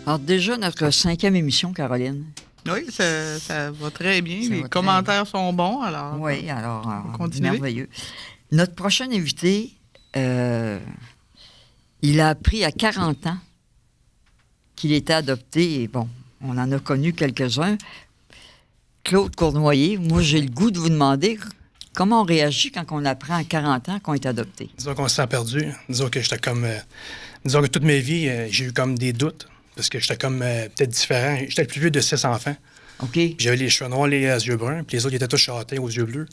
Alors déjà, notre 5e émission, Caroline. Oui, ça va très bien. Ça Les va commentaires sont bons, alors. Oui, alors, on va continuer. merveilleux. Notre prochain invité, il a appris à 40 ans qu'il était adopté. Et bon, on en a connu quelques-uns. Claude Cournoyer, moi, j'ai le goût de vous demander comment on réagit quand on apprend à 40 ans qu'on est adopté. Disons qu'on se sent perdu. Disons que j'étais comme... disons que toute ma vie, j'ai eu comme des doutes. Parce que j'étais comme peut-être différent. J'étais le plus vieux de 6 enfants. OK. Puis j'avais les cheveux noirs, les yeux bruns. Puis les autres, ils étaient tous châtains aux yeux bleus.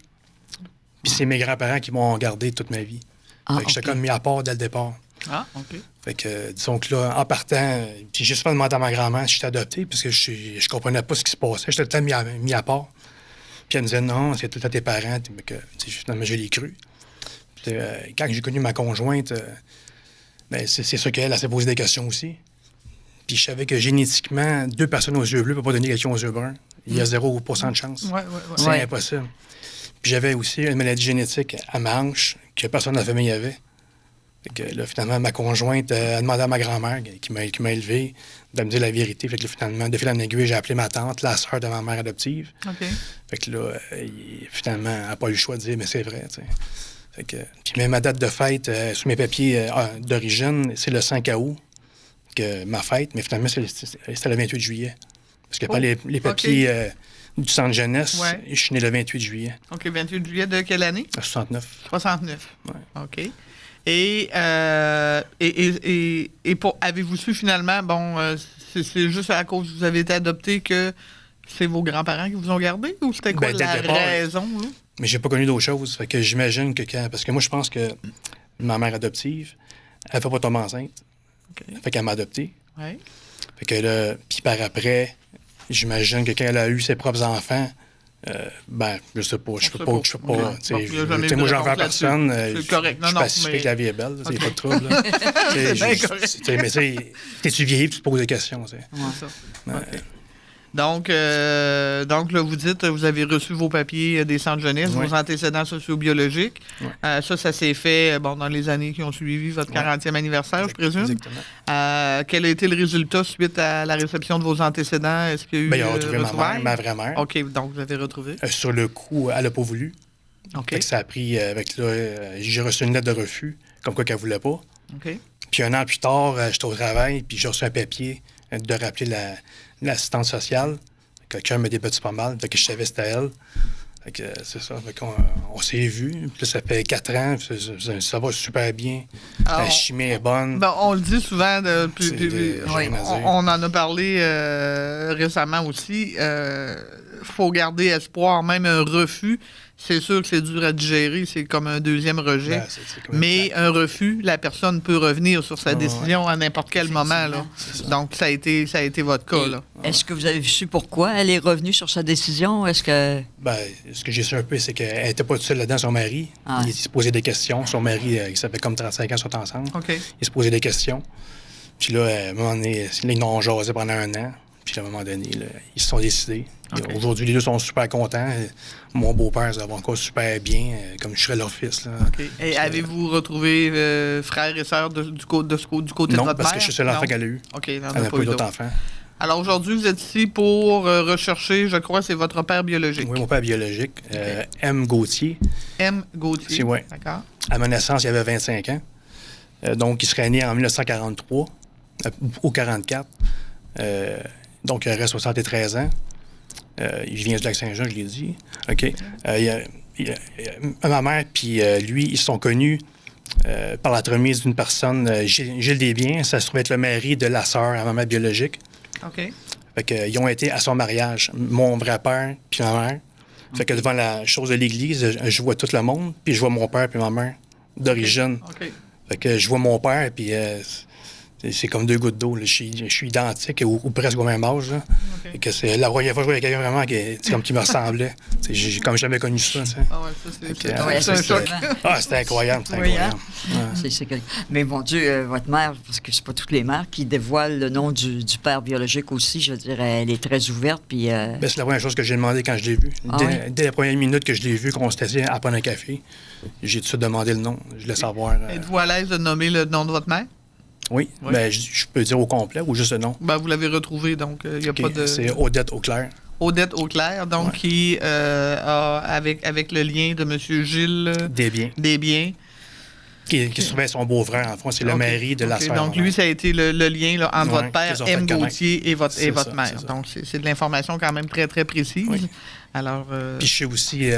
Puis c'est mes grands-parents qui m'ont gardé toute ma vie. Fait que j'étais comme mis à part dès le départ. Ah, OK. Fait que, disons que là, en partant, puis j'ai souvent demandé à ma grand-mère si j'étais adopté, parce que je comprenais pas ce qui se passait. J'étais tout le temps mis à part. Puis elle me disait, non, c'est tout le temps tes parents. Mais que, finalement, je l'ai cru. Puis, quand j'ai connu ma conjointe, ben, c'est sûr qu'elle s'est posé des questions aussi. Puis je savais que génétiquement, 2 personnes aux yeux bleus ne peuvent pas donner quelqu'un aux yeux bruns. Il y a 0% de chance. Ouais. C'est impossible. Puis j'avais aussi une maladie génétique à ma hanche que personne dans la famille avait. Fait que là, finalement, ma conjointe a demandé à ma grand-mère, qui m'a élevé, de me dire la vérité. Fait que là, finalement, de fil en aiguille, j'ai appelé ma tante, la sœur de ma mère adoptive. OK. Fait que là, finalement, elle n'a pas eu le choix de dire, mais c'est vrai, tu sais. Fait que, puis même ma date de fête, sur mes papiers d'origine, c'est le 5 août, que ma fête, mais finalement, c'était le 28 juillet. Parce que par les papiers du centre jeunesse, je suis né le 28 juillet. OK, 28 juillet de quelle année? 69. 69. Ouais. OK. Et avez-vous su finalement, c'est juste à cause que vous avez été adopté que c'est vos grands-parents qui vous ont gardé ou c'était quoi la raison? Là? Mais j'ai pas connu d'autre chose. Fait que j'imagine que parce que moi, je pense que ma mère adoptive, elle fait pas tomber enceinte. Okay. Fait qu'elle m'a adopté. Ouais. Fait que là, puis par après, j'imagine que quand elle a eu ses propres enfants, je sais pas, je peux pas. Moi, j'en veux à personne. C'est correct. Je suis pacifique, la vie est belle, il n'y a pas de trouble. C'est bien correct. Mais t'es-tu vieilli, tu te poses des questions. C'est ça. Okay. Donc, là, vous dites, vous avez reçu vos papiers des centres jeunesse, vos antécédents sociobiologiques. Ouais. Ça s'est fait dans les années qui ont suivi votre 40e anniversaire, je présume. Exactement. Quel a été le résultat suite à la réception de vos antécédents? Est-ce qu'il y a eu il a retrouvé ma vraie mère. OK, donc vous avez retrouvé. Sur le coup, elle n'a pas voulu. OK. Ça a pris, j'ai reçu une lettre de refus, comme quoi qu'elle ne voulait pas. OK. Puis un an plus tard, j'étais au travail, puis j'ai reçu un papier de rappeler l'assistante sociale. Quelqu'un m'a débattu pas mal, fait que je savais que c'était elle. Fait que c'est ça, fait qu'on on s'est vus. Puis là, ça fait 4 ans, ça va super bien. La chimie est bonne. On le dit souvent, on en a parlé récemment aussi. Faut garder espoir, même un refus. C'est sûr que c'est dur à digérer, c'est comme un deuxième rejet. Mais un refus, la personne peut revenir sur sa décision à n'importe quel moment. Là. Donc, ça a été votre cas. Là. Est-ce que vous avez su pourquoi elle est revenue sur sa décision? Est-ce que... ce que j'ai su un peu, c'est qu'elle n'était pas toute seule là-dedans, son mari. Il se posait des questions. Son mari, ça fait comme 35 ans qu'ils sont ensemble. Okay. Il se posait des questions. Puis là, à un moment donné, ils n'ont jasé pendant 1 an. Puis à un moment donné, là, ils se sont décidés. Okay. Aujourd'hui, les deux sont super contents. Mon beau-père, ça va encore super bien, comme je serais leur fils. Là. Okay. Et avez-vous retrouvé frères et sœurs du côté de votre mère? Non, parce que je suis seul enfant qu'elle a eu. OK, elle n'a pas eu d'autres enfants. Alors aujourd'hui, vous êtes ici pour rechercher, je crois, c'est votre père biologique. Oui, mon père biologique, M. Gauthier. M. Gauthier, oui. D'accord. À ma naissance, il avait 25 ans. Donc, il serait né en 1943 ou 44. Donc, il aurait 73 ans. Il vient du Lac-Saint-Jean, je l'ai dit. OK. Ma mère puis lui, ils se sont connus par l'entremise d'une personne, Gilles Desbiens. Ça se trouvait être le mari de la sœur à ma mère biologique. OK. Fait que, ils ont été à son mariage, mon vrai père puis ma mère. Fait que devant la chose de l'église, je vois tout le monde, puis je vois mon père puis ma mère d'origine. OK. Fait que je vois mon père, puis... c'est comme 2 gouttes d'eau. Je suis identique ou presque au même âge. Okay. Et que c'est la première fois que je voyais quelqu'un vraiment qui me ressemblait. J'ai comme jamais connu ça. C'est un choc. C'était incroyable. C'était incroyable. Ouais. Mais mon Dieu, votre mère, parce que c'est pas toutes les mères qui dévoilent le nom du père biologique aussi. Je veux dire, elle est très ouverte. Puis, c'est la première chose que j'ai demandé quand je l'ai vu. Dès la première minute que je l'ai vu, qu'on s'était assis à prendre un café, j'ai tout de suite demandé le nom. Je voulais savoir. Êtes-vous à l'aise de nommer le nom de votre mère? Oui, Oui. Ben, je peux dire au complet ou juste le nom. Ben, vous l'avez retrouvé, donc il n'y a pas de... C'est Odette Auclair. Odette Auclair, donc, qui a, avec le lien de M. Gilles Desbiens. Qui surveille son beau-frère, en fond. C'est le mari de la sœur. Donc, lui, ça a été le lien là, entre votre père, M. Gauthier, et votre mère. Donc, c'est de l'information quand même très, très précise. Oui. Alors, Puis je sais aussi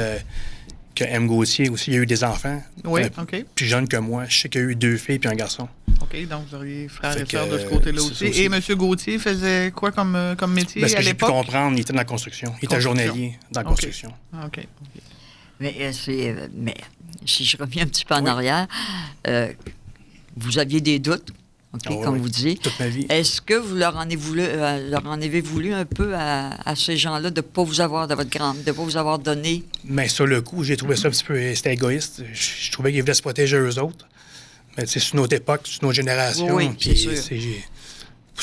que M. Gauthier aussi, il a eu des enfants. Oui, OK. Plus jeune que moi. Je sais qu'il y a eu 2 filles puis un garçon. OK, donc vous auriez frères et sœurs de ce côté-là aussi. Et M. Gauthier faisait quoi comme métier à l'époque? Ce que j'ai pu comprendre, il était dans la construction. Il était journalier dans la construction. OK. Mais si je reviens un petit peu en arrière, vous aviez des doutes, comme vous dites. Toute ma vie. Est-ce que vous leur en avez voulu un peu à ces gens-là de ne pas vous avoir, de ne pas vous avoir donné? Mais sur le coup, j'ai trouvé ça un petit peu c'était égoïste. Je trouvais qu'ils voulaient se protéger eux autres. Mais c'est sur notre époque, sur notre génération. Oui, c'est sûr.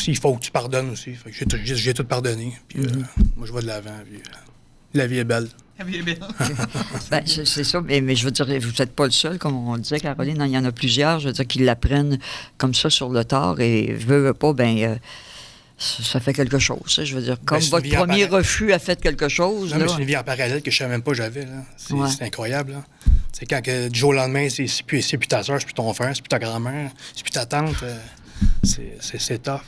Il faut que tu pardonnes aussi. Fait que j'ai tout pardonné. Puis moi, je vais de l'avant. Puis, la vie est belle. La vie est belle. C'est ça, mais je veux dire, vous n'êtes pas le seul, comme on le disait, Caroline. Il y en a plusieurs, je veux dire, qui l'apprennent comme ça sur le tard et veut pas, ça fait quelque chose. Je veux dire, comme votre premier refus a fait quelque chose. Non, mais c'est une vie en parallèle que je ne savais même pas que j'avais. C'est incroyable. Là. C'est quand que, du jour au lendemain, c'est plus ta soeur, c'est plus ton frère, c'est plus ta grand-mère, c'est plus ta tante. C'est tough.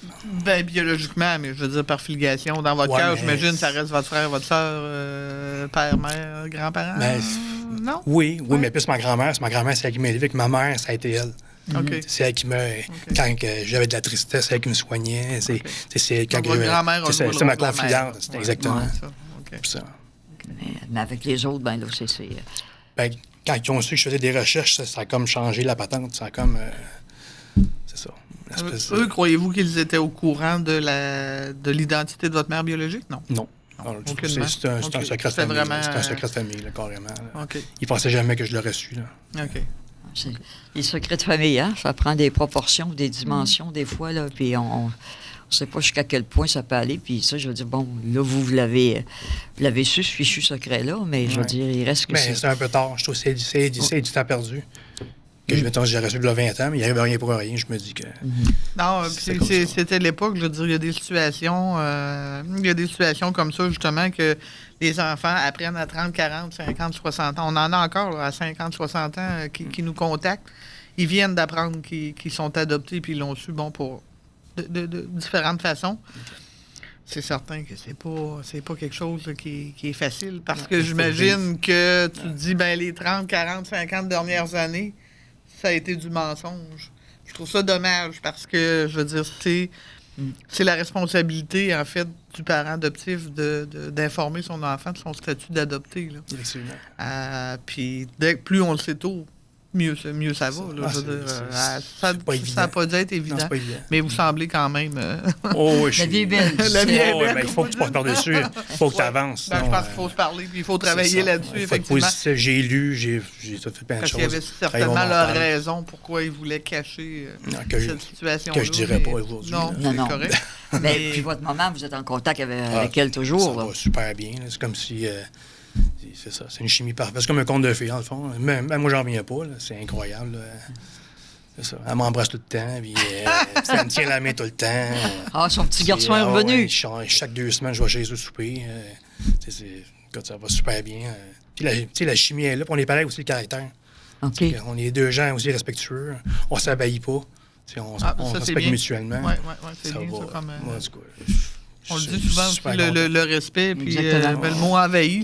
Ben, biologiquement, mais je veux dire par filiation. Dans votre cœur, j'imagine, ça reste votre frère, votre soeur, père, mère, grand-parent? Non? Oui, mais plus ma grand-mère. C'est elle qui m'a élevé. Que ma mère, ça a été elle. Okay. C'est elle qui me... Quand j'avais de la tristesse, c'est elle qui me soignait. C'est quand votre grand-mère c'est ma confidente. C'est exactement ça. Mais avec les autres, là, c'est... Ben, quand ils ont su que je faisais des recherches, ça a comme changé la patente. Ça a comme... c'est ça. Eux, croyez-vous qu'ils étaient au courant de l'identité de votre mère biologique? Non. Non. C'est un secret de famille. C'est un secret de famille, là, carrément. Là. Ils ne pensaient jamais que je l'aurais su. Là. OK. Les secrets de famille, hein? Ça prend des proportions, des dimensions, des fois, là, puis on ne sait pas jusqu'à quel point ça peut aller. Puis ça, je veux dire, bon, là, vous l'avez su, ce fichu secret-là, mais je veux dire, il reste que c'est un peu tard. Je trouve que c'est du temps perdu. Que j'ai reçu de 20 ans, mais il n'arrive rien pour rien. Je me dis que... Non, c'était l'époque, je veux dire, il y a des situations comme ça, justement, que les enfants apprennent à 30, 40, 50, 60 ans. On en a encore là, à 50, 60 ans qui nous contactent. Ils viennent d'apprendre qu'ils sont adoptés, puis ils l'ont su, pour de différentes façons. C'est certain que c'est pas quelque chose là, qui est facile, parce que j'imagine que tu te dis, les 30, 40, 50 dernières années, ça a été du mensonge. Je trouve ça dommage parce que, je veux dire, c'est la responsabilité, en fait, du parent adoptif d'informer son enfant de son statut d'adopté. Puis, plus on le sait tôt, mieux ça va. Là, ça n'a pas dû être évident. Non, pas évident. Mais vous semblez quand même... La vie est belle. La vie est belle. Il faut que tu passes par-dessus. Il faut que tu avances. Je pense qu'il faut se parler, puis il faut travailler là-dessus, effectivement. Positif. J'ai lu, j'ai fait plein de choses. Parce qu'il y avait certainement leur raison pourquoi ils voulaient cacher cette situation-là. Que je dirais pas aujourd'hui. Non, c'est correct. Mais puis votre maman, vous êtes en contact avec elle toujours. Ça va super bien. C'est comme si... c'est ça, c'est une chimie parfaite. C'est comme un conte de fées, dans le fond. Même moi, j'en reviens pas. Là. C'est incroyable. Là. C'est ça. Elle m'embrasse tout le temps. Puis, elle me tient la main tout le temps. Son petit garçon est revenu. Chaque 2 semaines, je vais chez eux souper. Ça va super bien. Puis la chimie est là. Puis on est pareil aussi, le caractère. Okay. On est 2 gens aussi respectueux. On s'abahit pas. On respecte mutuellement. Oui, c'est bien va. ça comme... On le dit souvent aussi, le respect, puis le mot envahi,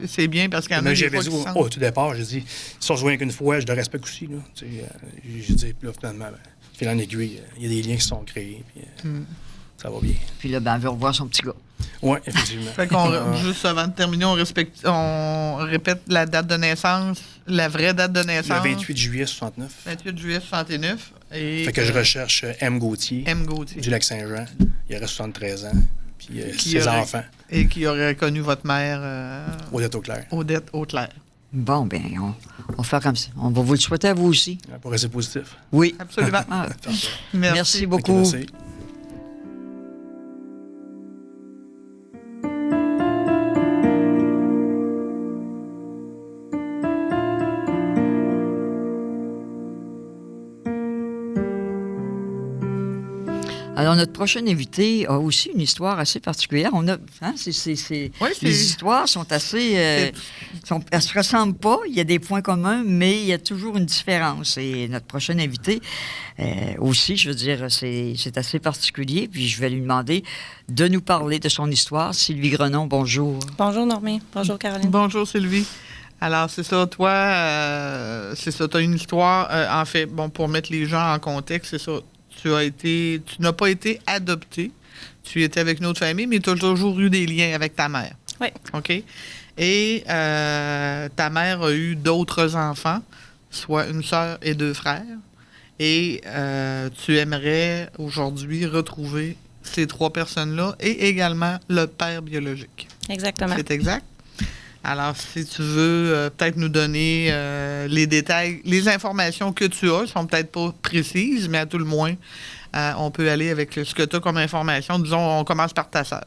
c'est bien parce qu'il y en a des fois qui sentent. Au tout départ, j'ai dit, si on se voit qu'une fois, je le respecte aussi. Là. J'ai dit, là, finalement, fil en aiguille, il y a des liens qui sont créés, puis ça va bien. Puis là, elle veut revoir son petit gars. Oui, effectivement. Fait juste avant de terminer, on répète la date de naissance, la vraie date de naissance. Le 28 juillet 69. 28 juillet 69. Fait que je recherche M. Gauthier. Du Lac-Saint-Jean. Il aurait 73 ans. Puis ses enfants. Et qui aurait connu votre mère... Odette Auclair. Odette Auclair. Bon, bien, on va faire comme ça. On va vous le souhaiter à vous aussi. Pour rester positif. Oui. Absolument. Merci beaucoup. Merci. notre prochain invité a aussi une histoire assez particulière. On a, hein, les histoires sont assez... elles ne se ressemblent pas. Il y a des points communs, mais il y a toujours une différence. Et notre prochain invité aussi, je veux dire, c'est assez particulier. Puis je vais lui demander de nous parler de son histoire. Sylvie Grenon, bonjour. Bonjour, Normie. Bonjour, Caroline. Bonjour, Sylvie. Alors, c'est ça, toi, c'est ça, tu as une histoire, en fait, bon, pour mettre les gens en contexte, c'est ça, tu n'as pas été adopté, tu étais avec une autre famille, mais tu as toujours eu des liens avec ta mère. Oui. OK? Et ta mère a eu d'autres enfants, soit une sœur et 2 frères, et tu aimerais aujourd'hui retrouver ces 3 personnes-là et également le père biologique. Exactement. C'est exact? Alors, si tu veux peut-être nous donner les détails, les informations que tu as, sont peut-être pas précises, mais à tout le moins, on peut aller avec ce que tu as comme information. Disons, on commence par ta sœur.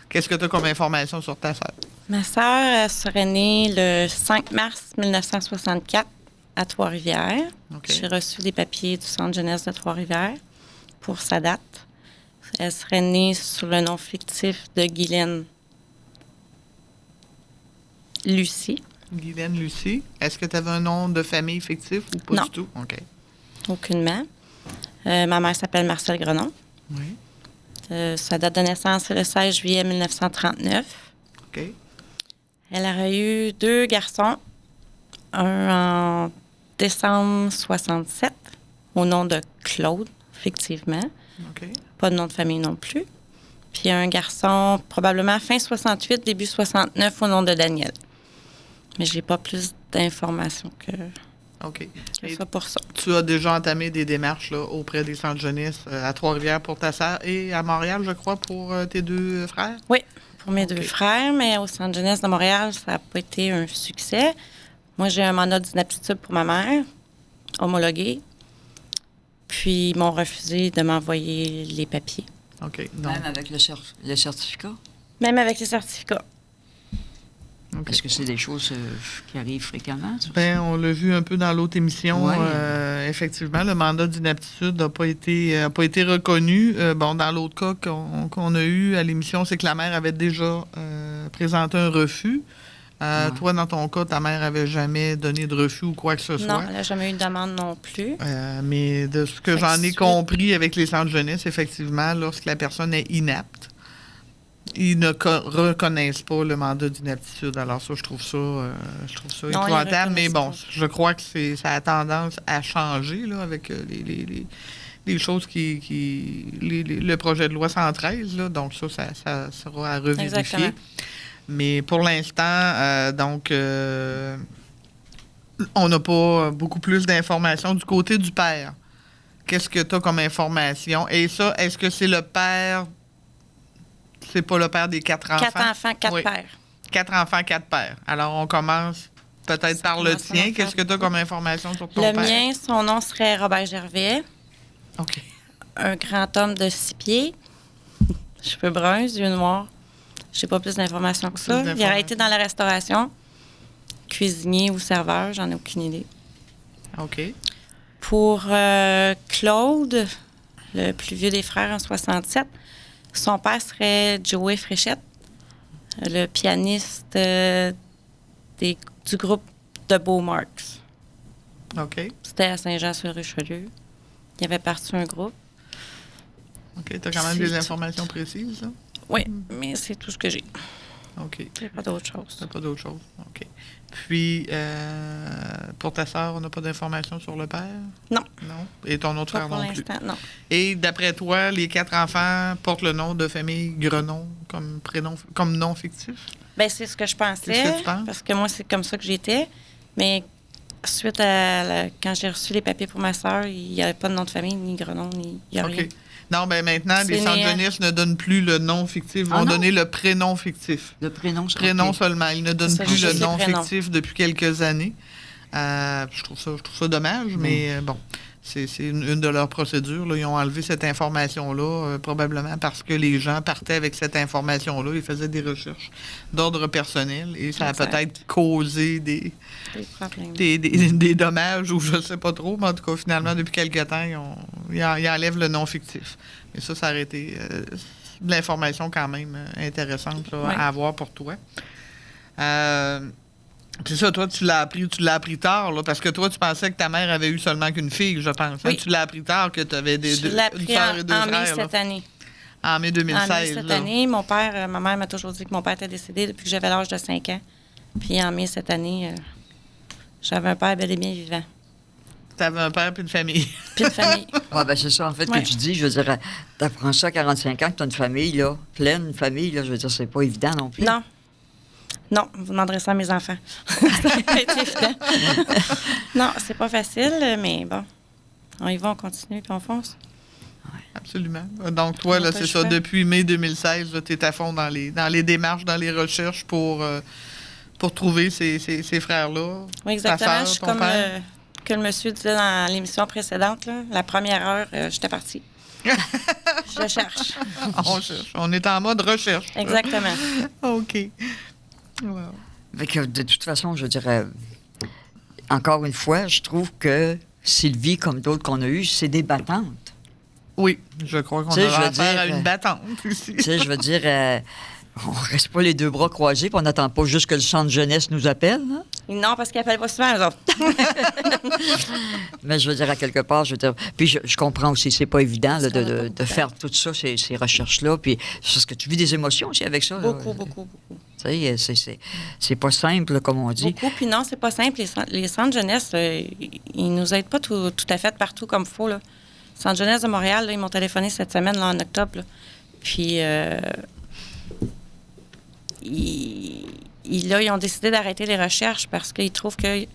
Qu'est-ce que tu as comme information sur ta sœur? Ma sœur elle serait née le 5 mars 1964 à Trois-Rivières. Okay. J'ai reçu des papiers du Centre jeunesse de Trois-Rivières pour sa date. Elle serait née sous le nom fictif de Guylaine Lucie. Guylaine Lucie. Est-ce que tu avais un nom de famille fictif ou pas non. du tout? OK. Aucunement. Ma mère s'appelle Marcel Grenon. Oui. Sa date de naissance, c'est le 16 juillet 1939. OK. Elle aurait eu 2 garçons. Un en décembre 67, au nom de Claude, effectivement. OK. Pas de nom de famille non plus. Puis un garçon, probablement fin 68, début 69, au nom de Daniel. Mais j'ai pas plus d'informations que ça pour ça. Tu as déjà entamé des démarches là, auprès des centres jeunesse à Trois-Rivières pour ta sœur et à Montréal, je crois, pour tes 2 frères? Oui, pour mes 2 frères, mais au centre jeunesse de Montréal, ça n'a pas été un succès. Moi, j'ai un mandat d'inaptitude pour ma mère, homologué. Puis, ils m'ont refusé de m'envoyer les papiers. OK. Donc, Même avec le certificat? Même avec les certificats. okay. Est-ce que c'est des choses qui arrivent fréquemment? Ben, on l'a vu un peu dans l'autre émission. Ouais. Effectivement, le mandat d'inaptitude n'a pas été reconnu. Dans l'autre cas qu'on a eu à l'émission, c'est que la mère avait déjà présenté un refus. Ouais. Toi, dans ton cas, ta mère n'avait jamais donné de refus ou quoi que ce soit. Non, elle n'a jamais eu de demande non plus. Mais de ce que j'en ai compris avec les centres jeunesse, effectivement, lorsque la personne est inapte, ils ne reconnaissent pas le mandat d'inaptitude. Alors ça, je trouve ça épouvantable. Mais bon, je crois que ça a tendance à changer là, avec les choses le projet de loi 113. Là, donc ça sera à revérifier. Exactement. Mais pour l'instant, on n'a pas beaucoup plus d'informations du côté du père. Qu'est-ce que tu as comme information? Et ça, est-ce que c'est le père... C'est pas le père des 4 enfants? 4 enfants, 4 pères. 4 enfants, 4 pères. Alors, on commence peut-être par le tien. Qu'est-ce que tu as comme information sur ton père? Le mien, son nom serait Robert Gervais. OK. Un grand homme de 6 pieds. Cheveux bruns, yeux noirs. J'ai pas plus d'informations que ça. Il aurait été dans la restauration. Cuisinier ou serveur, j'en ai aucune idée. OK. Pour Claude, le plus vieux des frères en 67, son père serait Joey Fréchette, le pianiste du groupe de Beaumarks. OK. C'était à Saint-Jean-sur-Richelieu. Il avait parti un groupe. OK. Tu as quand même des informations précises, là? Oui, mais c'est tout ce que j'ai. OK. Il n'y a pas d'autre chose. T'as pas d'autre chose? OK. Puis, pour ta sœur, on n'a pas d'informations sur le père? Non. Non? Et ton autre Pas frère pour non plus? l'instant, non. Et d'après toi, les 4 enfants portent le nom de famille Grenon comme prénom, comme nom fictif? Bien, c'est ce que je pensais. Qu'est-ce que tu penses? Parce que moi, c'est comme ça que j'étais. Mais suite à quand j'ai reçu les papiers pour ma sœur, il n'y avait pas de nom de famille, ni Grenon, ni il n'y a OK. rien. Non, ben maintenant, les centres jeunesse ne donnent plus le nom fictif. Ils vont donner le prénom fictif. Le prénom, Prénom seulement. Ils ne donnent plus le nom prénoms. fictif depuis quelques années. Je trouve ça dommage, mais bon. c'est une de leurs procédures. Là. Ils ont enlevé cette information-là, probablement parce que les gens partaient avec cette information-là. Ils faisaient des recherches d'ordre personnel et ça a peut-être causé des dommages ou je ne sais pas trop. Mais en tout cas, finalement, depuis quelque temps, ils enlèvent le nom fictif. Et ça aurait été de l'information quand même intéressante là, à avoir pour toi. Puis ça, toi, tu l'as appris tard, là, parce que toi, tu pensais que ta mère avait eu seulement qu'une fille, je pense. Oui. Hein? Tu l'as appris tard que tu avais une sœur et deux frères. En mai cette année. En mai 2016. En mai cette année, ma mère m'a toujours dit que mon père était décédé depuis que j'avais l'âge de 5 ans. Puis en mai cette année, j'avais un père bel et bien vivant. Tu avais un père puis une famille. Puis une famille. Oui, bien, c'est ça, en fait, que tu dis. Je veux dire, tu apprends ça à 45 ans, que tu as une famille, là, pleine famille, là, je veux dire, c'est pas évident non plus. Non, vous demanderez ça à mes enfants. Ça va être évident. Non, c'est pas facile, mais bon, on y va, on continue, puis on fonce. Ouais. Absolument. Donc, toi, là, c'est ça, depuis mai 2016, tu es à fond dans les démarches, dans les recherches pour trouver ces frères-là. Oui, exactement. Je suis comme que le monsieur disait dans l'émission précédente, là, la première heure, j'étais partie. Je cherche. On cherche. On est en mode recherche. Exactement. OK. Wow. De toute façon, je dirais, encore une fois, je trouve que Sylvie, comme d'autres qu'on a eues, c'est des battantes. Oui, je crois qu'on a affaire à une battante aussi. Tu sais, je veux dire, on reste pas les deux bras croisés, puis on n'attend pas juste que le centre jeunesse nous appelle. Hein? Non, parce qu'ils appellent pas souvent, eux autres. Mais je veux dire, à quelque part, je veux dire... Puis je comprends aussi, c'est pas évident là, de faire tout ça, ces recherches-là. Puis parce que tu vis des émotions aussi avec ça. Beaucoup. Tu sais, c'est pas simple, là, comme on dit. Beaucoup, puis non, c'est pas simple. Les centres jeunesse, ils nous aident pas tout à fait partout comme il faut. Le centre jeunesse de Montréal, là, ils m'ont téléphoné cette semaine, là, en octobre. Là. Puis, ils ont décidé d'arrêter les recherches parce qu'ils trouvent qu'il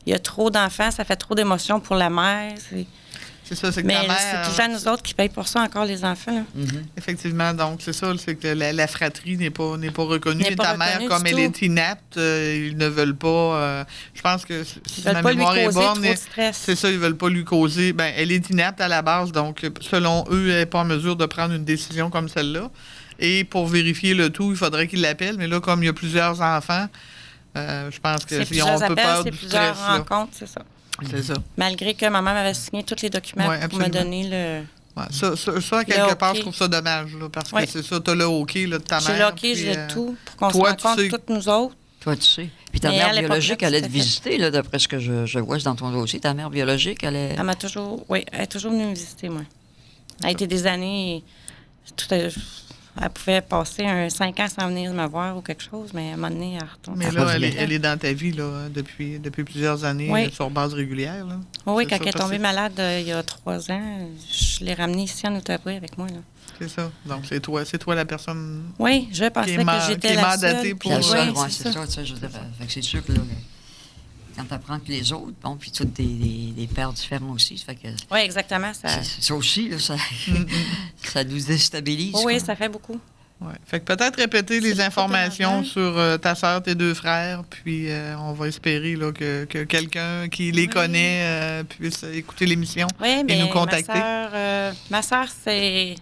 y a trop d'enfants, ça fait trop d'émotions pour la mère. C'est ça, c'est que mais ta mère... c'est tout le temps nous autres qui payent pour ça encore, les enfants. Là. Mm-hmm. Effectivement, donc c'est ça, c'est que la fratrie n'est pas reconnue. Et ta mère, comme elle est inapte, ils ne veulent pas... je pense que si ma mémoire est bonne, c'est ça, ils ne veulent pas lui causer... Ben, elle est inapte à la base, donc selon eux, elle n'est pas en mesure de prendre une décision comme celle-là. Et pour vérifier le tout, il faudrait qu'ils l'appellent. Mais là, comme il y a plusieurs enfants, je pense qu'ils ont un peu peur du stress. C'est plusieurs rencontres, c'est ça. C'est ça. Malgré que ma mère m'avait signé tous les documents pour me donner le... Ouais, ça, quelque part, je trouve ça dommage, là, parce que c'est ça, tu as le OK là, de ta mère. J'ai le OK, j'ai tout, pour qu'on se rencontre toutes nous autres. Toi, tu sais. Puis ta mère biologique, elle est visitée, là, d'après ce que je vois dans ton dossier. Ta mère biologique, elle est... Elle m'a toujours... Oui, elle est toujours venue me visiter, moi. Elle a été des années... Elle pouvait passer 5 ans sans venir me voir ou quelque chose, mais à un moment donné, elle retourne. Mais là, elle est dans ta vie là, depuis plusieurs années sur base régulière. Là. Oui, quand elle est tombée malade il y a 3 ans, je l'ai ramenée ici en Outaouais avec moi. Là. C'est ça. Donc, c'est toi la personne oui, je pensais que j'étais la seule. Pour la seule. Oui, c'est ça. C'est sûr que là, quand tu apprends que les autres, bon, puis tous des pères différents aussi, ça fait que... Oui, exactement. Ça aussi, là, ça nous déstabilise. Oui, ça fait beaucoup. Ouais. Fait que peut-être répéter les informations sur ta sœur, tes 2 frères, puis on va espérer là, que quelqu'un qui les connaît puisse écouter l'émission et nous contacter. Ma sœur,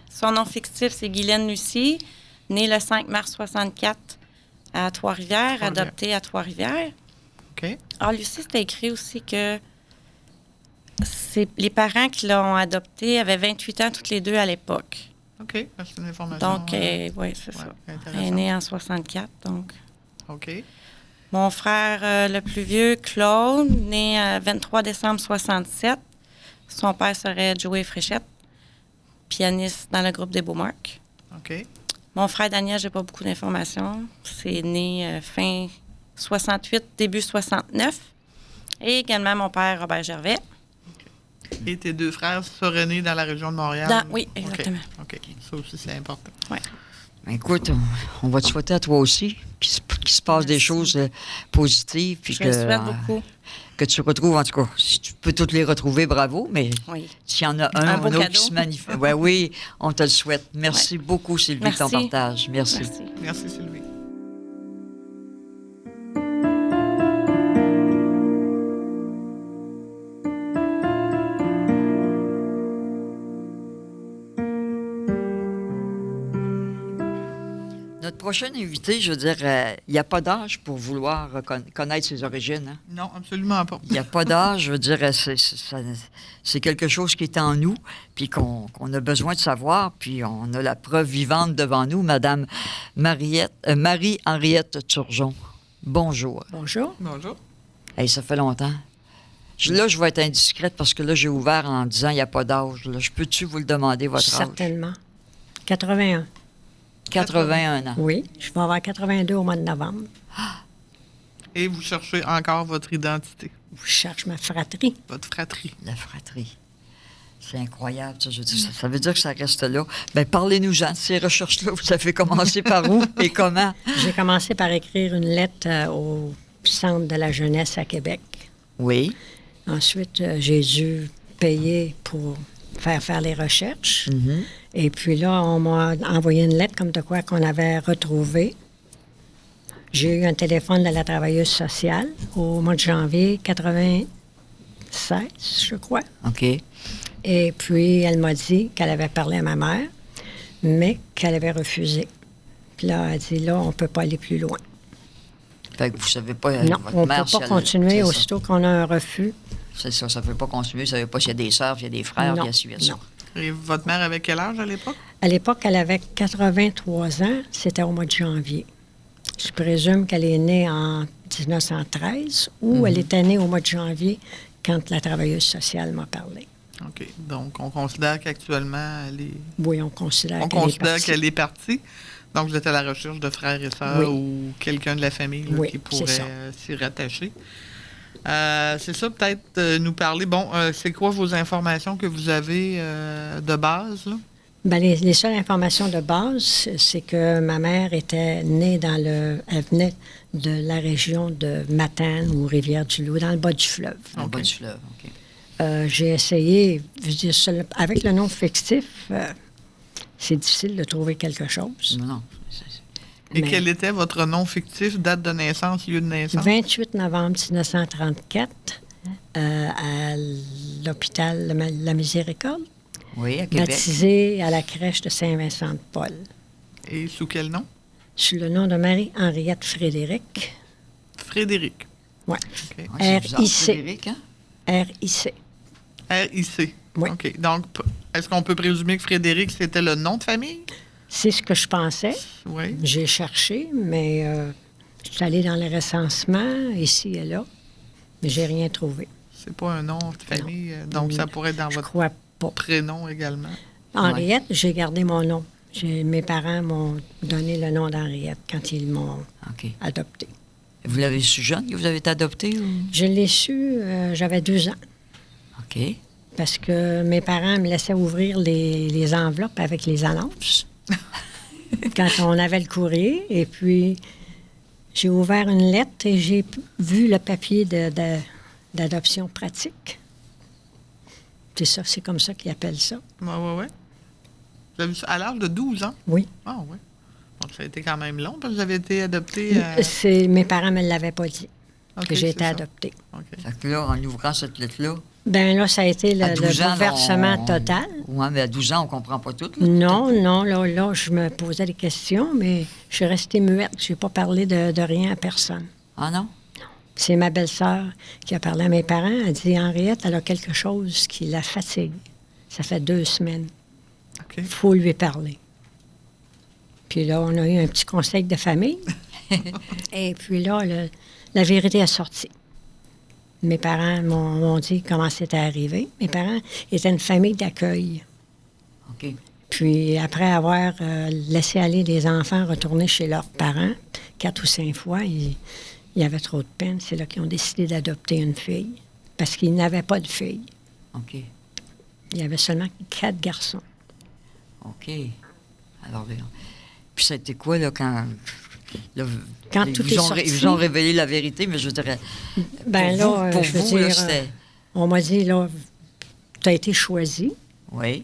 son nom fictif, c'est Guylaine Lucie, née le 5 mars 64 à Trois-Rivières, adoptée à Trois-Rivières. OK. Alors, Lucie, c'était écrit aussi que les parents qui l'ont adoptée avaient 28 ans toutes les deux à l'époque. OK, c'est une information. Donc, oui, c'est ça. Elle est née en 64, donc. OK. Mon frère le plus vieux, Claude, né le 23 décembre 67. Son père serait Joey Fréchette, pianiste dans le groupe des Beaumarks. OK. Mon frère Daniel, j'ai pas beaucoup d'informations. C'est né fin 68, début 69. Et également mon père, Robert Gervais. Okay. Et tes 2 frères seraient nés dans la région de Montréal? Oui, exactement. OK. Ça aussi, c'est important. Oui. Écoute, on va te souhaiter à toi aussi qu'il se passe des choses positives. Puis je le souhaite beaucoup. Que tu retrouves, en tout cas, si tu peux toutes les retrouver, bravo, mais s'il y en a un autre qui se manifeste. Oui, on te le souhaite. Merci beaucoup, Sylvie, de ton partage. Merci. Merci, Sylvie. Notre prochain invité, je veux dire, il n'y a pas d'âge pour vouloir connaître ses origines. Hein? Non, absolument pas. Il n'y a pas d'âge, je veux dire, c'est quelque chose qui est en nous, puis qu'on a besoin de savoir, puis on a la preuve vivante devant nous, Madame Marie-Henriette Turgeon. Bonjour. Bonjour. Bonjour. Hey, ça fait longtemps. Là, je vais être indiscrète parce que là, j'ai ouvert en disant il n'y a pas d'âge. Là. Je peux-tu vous le demander, votre âge? Certainement. 81. 81 ans. Oui, je vais avoir 82 au mois de novembre. Et vous cherchez encore votre identité, Je cherche ma fratrie. votre fratrie. La fratrie. C'est incroyable, ça. Je veux dire, ça veut dire que ça reste là. Bien, parlez-nous-en de ces recherches-là. Vous avez commencé par où et comment? J'ai commencé par écrire une lettre au Centre de la jeunesse à Québec. Oui. Ensuite, j'ai dû payer pour faire les recherches. Mhm. Et puis là, on m'a envoyé une lettre comme de quoi qu'on avait retrouvé. J'ai eu un téléphone de la travailleuse sociale au mois de janvier 96, je crois. OK. Et puis, elle m'a dit qu'elle avait parlé à ma mère, mais qu'elle avait refusé. Puis là, elle a dit, là, on ne peut pas aller plus loin. Fait que vous savez pas... Non, votre on ne mère, peut si pas elle- continuer c'est ça. aussitôt qu'on a un refus. C'est ça, ça ne peut pas continuer. Vous ne savez pas s'il y a des sœurs, s'il y a des frères, Non, puis ainsi de suite. non. Et votre mère avait quel âge à l'époque? À l'époque, elle avait 83 ans. C'était au mois de janvier. Je présume qu'elle est née en 1913 ou elle était née au mois de janvier quand la travailleuse sociale m'a parlé. OK. Donc, on considère qu'actuellement, elle est... Oui, on considère On qu'elle est considère partie. qu'elle est partie. Donc, vous êtes à la recherche de frères et sœurs Oui. ou quelqu'un de la famille là, Oui, qui c'est pourrait ça. s'y rattacher. C'est ça, peut-être nous parler. Bon, c'est quoi vos informations que vous avez de base? Là? Ben, les seules informations de base, c'est que ma mère était née elle venait de la région de Matane ou Rivière-du-Loup, dans le bas du fleuve. En OK. bas du fleuve, OK. J'ai essayé, je veux dire, avec le nom fictif, c'est difficile de trouver quelque chose. Non. Et Mais- quel était votre nom fictif, date de naissance, lieu de naissance? 28 novembre 1934, à l'hôpital La Miséricorde, Oui, à Québec. baptisé à la crèche de Saint-Vincent-de-Paul, Et sous quel nom? sous le nom de Marie-Henriette Frédéric. Frédéric. Oui, OK. Ouais, c'est bizarre, RIC. Frédéric, hein? R-I-C. R-I-C. Oui. OK. Donc, est-ce qu'on peut présumer que Frédéric, c'était le nom de famille? C'est ce que je pensais. Oui. J'ai cherché, mais je suis allée dans le recensement, ici et là, mais j'ai rien trouvé. C'est pas un nom de famille, donc ça pourrait être dans Je votre crois pas. prénom également. Henriette, j'ai gardé mon nom. Mes parents m'ont donné le nom d'Henriette quand ils m'ont OK. adoptée. Vous l'avez su jeune que vous avez été adopté ou... Je l'ai su, j'avais 2 ans, OK. parce que mes parents me laissaient ouvrir les enveloppes avec les annonces quand on avait le courrier. Et puis, j'ai ouvert une lettre et j'ai vu le papier d'adoption pratique. C'est ça, c'est comme ça qu'ils appellent ça. Oui. Vous avez vu ça à l'âge de 12 ans? Oui. Ah oui. Donc, ça a été quand même long parce que vous avez été adopté Mes parents ne me l'avaient pas dit, OK, que j'ai c'est été ça. adoptée. OK. Fait que là, en ouvrant cette lettre-là... Ben là, ça a été à le 12 ans, bouleversement total. Oui, mais à 12 ans, on ne comprend pas tout. Là. Non, là, je me posais des questions, mais je suis restée muette. Je n'ai pas parlé de rien à personne. Ah non? C'est ma belle-sœur qui a parlé à mes parents. Elle dit, Henriette, elle a quelque chose qui la fatigue. Ça fait 2 semaines. OK. Il faut lui parler. Puis là, on a eu un petit conseil de famille. Et puis là, la vérité est sortie. Mes parents m'ont dit comment c'était arrivé. Mes parents étaient une famille d'accueil. OK. Puis après avoir laissé aller les enfants retourner chez leurs parents 4 ou 5 fois, il y avait trop de peine. C'est là qu'ils ont décidé d'adopter une fille. Parce qu'ils n'avaient pas de fille. OK. Il y avait seulement 4 garçons. OK. Alors, puis ça a été quoi, là, quand... Là, Quand ils tout vous est ont sorti. Ils vous ont révélé la vérité, mais je dirais... Ben pour là, vous, pour je veux vous, là, dire, c'était... on m'a dit, là, tu as été choisi. Oui.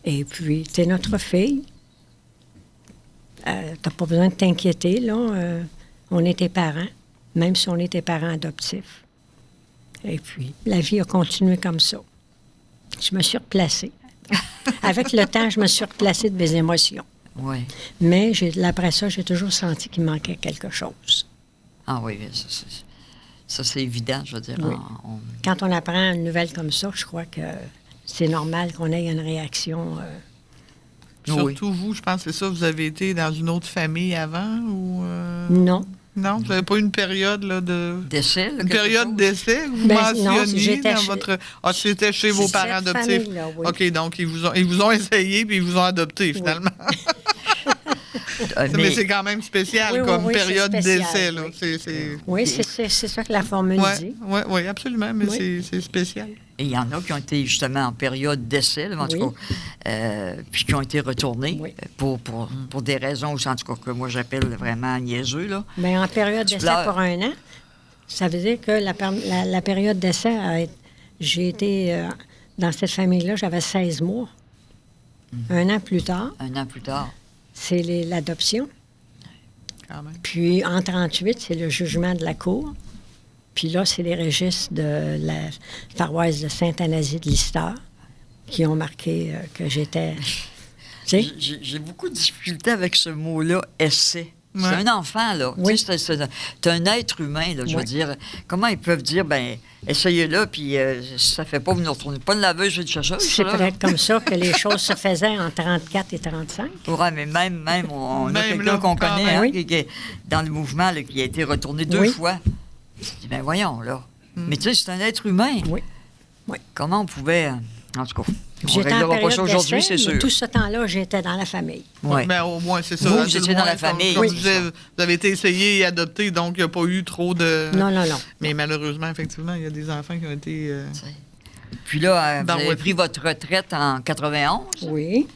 Et puis, tu es notre fille. Tu n'as pas besoin de t'inquiéter, là. On est tes parents, même si on est tes parents adoptifs. Et puis, la vie a continué comme ça. Je me suis replacée. Avec le temps, je me suis replacée de mes émotions. Oui. Mais après ça, j'ai toujours senti qu'il manquait quelque chose. Ah oui, ça c'est évident, je veux dire. Oui. Quand on apprend une nouvelle comme ça, je crois que c'est normal qu'on ait une réaction. Surtout vous, je pense que c'est ça, vous avez été dans une autre famille avant ou... Non. Non, vous n'avez pas eu une période là, de... D'essai, là, une période d'essai que vous mentionniez dans votre... Ah, c'était chez vos parents adoptifs. Oui. OK, donc ils vous ont essayé puis ils vous ont adopté, finalement. Mais c'est quand même spécial comme période d'essai. Là. Oui, c'est ça que la formule dit. Oui, absolument, mais c'est spécial. Et il y en a qui ont été justement en période d'essai, là, en tout cas, puis qui ont été retournés pour des raisons, en tout cas, que moi j'appelle vraiment niaiseux. Là. Bien, en période d'essai pour 1 an, ça veut dire que la période d'essai, j'ai été dans cette famille-là, j'avais 16 mois. 1 an plus tard. 1 an plus tard. C'est l'adoption. Quand même. Puis, en 38, c'est le jugement de la Cour. Puis là, c'est les registres de la paroisse de Sainte-Anasie de Lister qui ont marqué que j'étais... J'ai beaucoup de difficultés avec ce mot-là, « essai ». C'est un enfant, là. Oui. C'est un être humain, là. Je veux dire, comment ils peuvent dire, ben essayez-le, puis si ça ne fait pas, vous ne retournez pas de laveuse et de chercheuse. C'est peut-être comme ça que les choses se faisaient en 34 et 35. Oui, mais même on a quelqu'un qu'on connaît qui est dans le mouvement, là, qui a été retourné 2 fois. Je dis, ben voyons, là. Mais tu sais, c'est un être humain. Oui. Comment on pouvait... En tout cas, on ne J'étais en réglera pas période ça aujourd'hui, c'est sûr. Tout ce temps-là, j'étais dans la famille. Oui. Mais au moins, c'est ça. Vous étiez dans la famille. Comme vous avez été essayé et adopté, donc il n'y a pas eu trop de... Non. Mais malheureusement, effectivement, il y a des enfants qui ont été... Puis là, vous avez pris votre retraite en 91. Oui.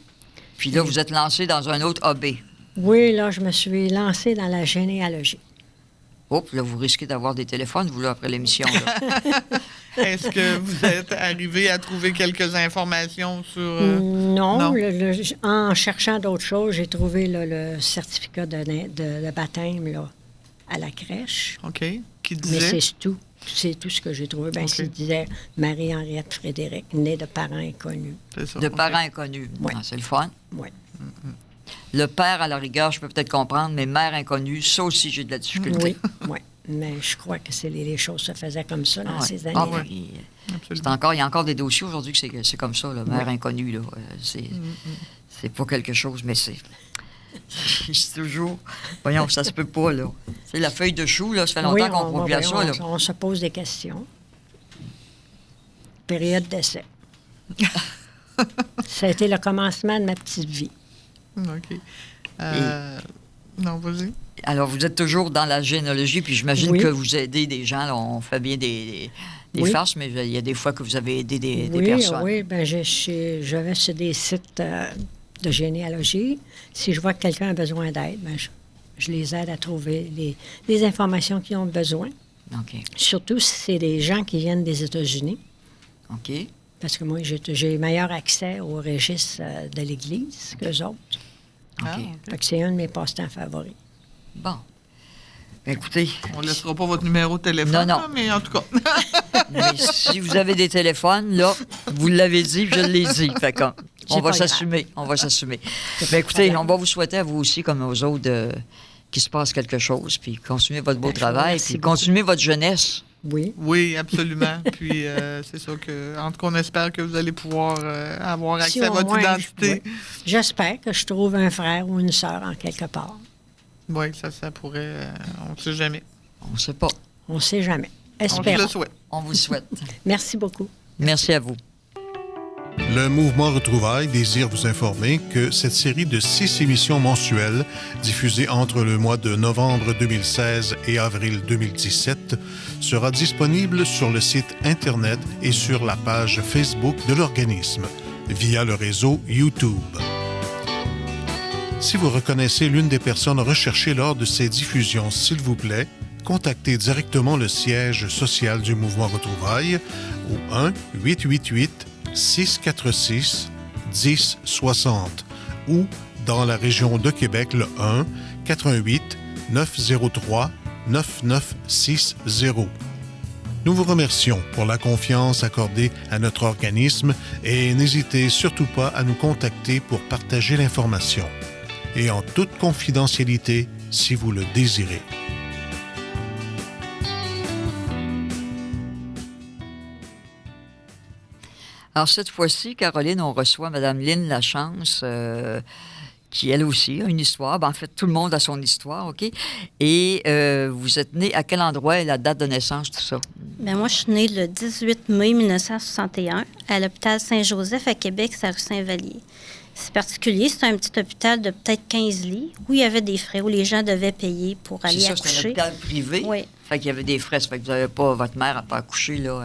Puis là, vous êtes lancé dans un autre hobby. Oui, là, je me suis lancée dans la généalogie. Oups, là, vous risquez d'avoir des téléphones, vous, là, après l'émission. Là. Est-ce que vous êtes arrivé à trouver quelques informations sur... Non. En cherchant d'autres choses, j'ai trouvé le certificat de baptême là, à la crèche. OK. Qui disait... Mais c'est tout. C'est tout ce que j'ai trouvé. Bien, il disait Marie-Henriette Frédéric, née de parents inconnus. C'est ça. De parents inconnus. Oui. Ah, c'est le fun. Oui. Le père, à la rigueur, je peux peut-être comprendre, mais mère inconnue, ça aussi, j'ai de la difficulté. Oui. Mais je crois que les choses se faisaient comme ça dans ces années. Il y a encore des dossiers aujourd'hui que c'est comme ça, là, mère inconnue. Là. C'est pas quelque chose, mais c'est toujours... Voyons, ça se peut pas, là. C'est la feuille de chou, là, ça fait longtemps qu'on ne voit ça. Là. On se pose des questions. Période d'essai. Ça a été le commencement de ma petite vie. OK. Non, vas-y. Alors, vous êtes toujours dans la généalogie, puis j'imagine que vous aidez des gens. Là, on fait bien des farces, mais il y a des fois que vous avez aidé des personnes. Oui, bien, je vais sur des sites de généalogie. Si je vois que quelqu'un a besoin d'aide, bien, je les aide à trouver les informations qu'ils ont besoin. OK. Surtout si c'est des gens qui viennent des États-Unis. OK. Parce que moi, j'ai meilleur accès au registre de l'Église qu'eux autres. OK. Fait que c'est un de mes passe-temps favoris. Bon. Écoutez... On ne laissera pas votre numéro de téléphone, non. Là, mais en tout cas... Mais si vous avez des téléphones, là, vous l'avez dit, je l'ai dit. Fait qu'on on va s'assumer. Mais écoutez, on va vous souhaiter à vous aussi, comme aux autres, qu'il se passe quelque chose, puis continuez votre beau travail, puis continuez votre jeunesse. Oui, absolument. Puis c'est ça que... En tout cas, on espère que vous allez pouvoir avoir accès à votre identité. J'espère que je trouve un frère ou une sœur en quelque part. Oui, ça pourrait... on ne sait jamais. On ne sait pas. On ne sait jamais. Espérons. On vous le souhaite. On vous le souhaite. Merci beaucoup. Merci à vous. Le Mouvement Retrouvailles désire vous informer que cette série de 6 émissions mensuelles, diffusées entre le mois de novembre 2016 et avril 2017, sera disponible sur le site Internet et sur la page Facebook de l'organisme, via le réseau YouTube. Si vous reconnaissez l'une des personnes recherchées lors de ces diffusions, s'il vous plaît, contactez directement le siège social du Mouvement Retrouvailles au 1-888-646-1060 ou dans la région de Québec le 1-418-903-9960. Nous vous remercions pour la confiance accordée à notre organisme et n'hésitez surtout pas à nous contacter pour partager l'information. et en toute confidentialité si vous le désirez. Alors, cette fois-ci, Caroline, on reçoit Mme Lynn Lachance, qui, elle aussi, a une histoire. Ben, en fait, tout le monde a son histoire, OK? Et vous êtes née à quel endroit et la date de naissance, tout ça? Bien, moi, je suis née le 18 mai 1961 à l'hôpital Saint-Joseph à Québec, c'est à rue Saint-Vallier. C'est particulier, c'est un petit hôpital de peut-être 15 lits où il y avait des frais, où les gens devaient payer pour aller accoucher. C'est un hôpital privé? Oui. Fait qu'il y avait des frais, ça fait que vous n'avez pas... Votre mère n'a pas accouché, là...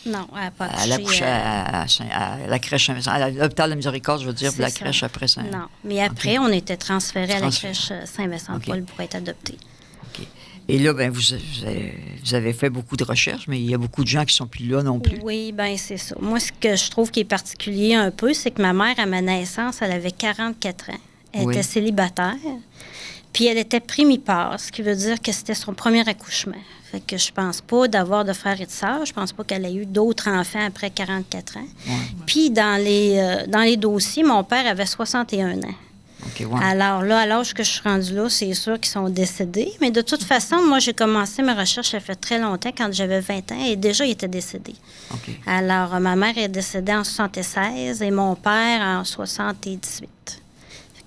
Non, elle n'a pas accouché. Elle a accouché à la crèche Saint-Vincent, à l'hôpital de Miséricorde, je veux dire, la crèche après Saint... Non, mais après, on était transférés à la crèche Saint-Vincent-Paul pour être adoptés. OK. Et là, ben, vous avez fait beaucoup de recherches, mais il y a beaucoup de gens qui ne sont plus là non plus. Oui, bien, c'est ça. Moi, ce que je trouve qui est particulier un peu, c'est que ma mère, à ma naissance, elle avait 44 ans. Elle était célibataire. Puis elle était primipare, ce qui veut dire que c'était son premier accouchement. Fait que je pense pas d'avoir de frères et de sœurs. Je pense pas qu'elle ait eu d'autres enfants après 44 ans. Ouais. Puis dans les dossiers, mon père avait 61 ans. Okay, ouais. Alors là, à l'âge que je suis rendue là, c'est sûr qu'ils sont décédés. Mais de toute façon, moi, j'ai commencé mes recherches, ça fait très longtemps, quand j'avais 20 ans, et déjà, il était décédé. Okay. Alors, ma mère est décédée en 76 et mon père en 78.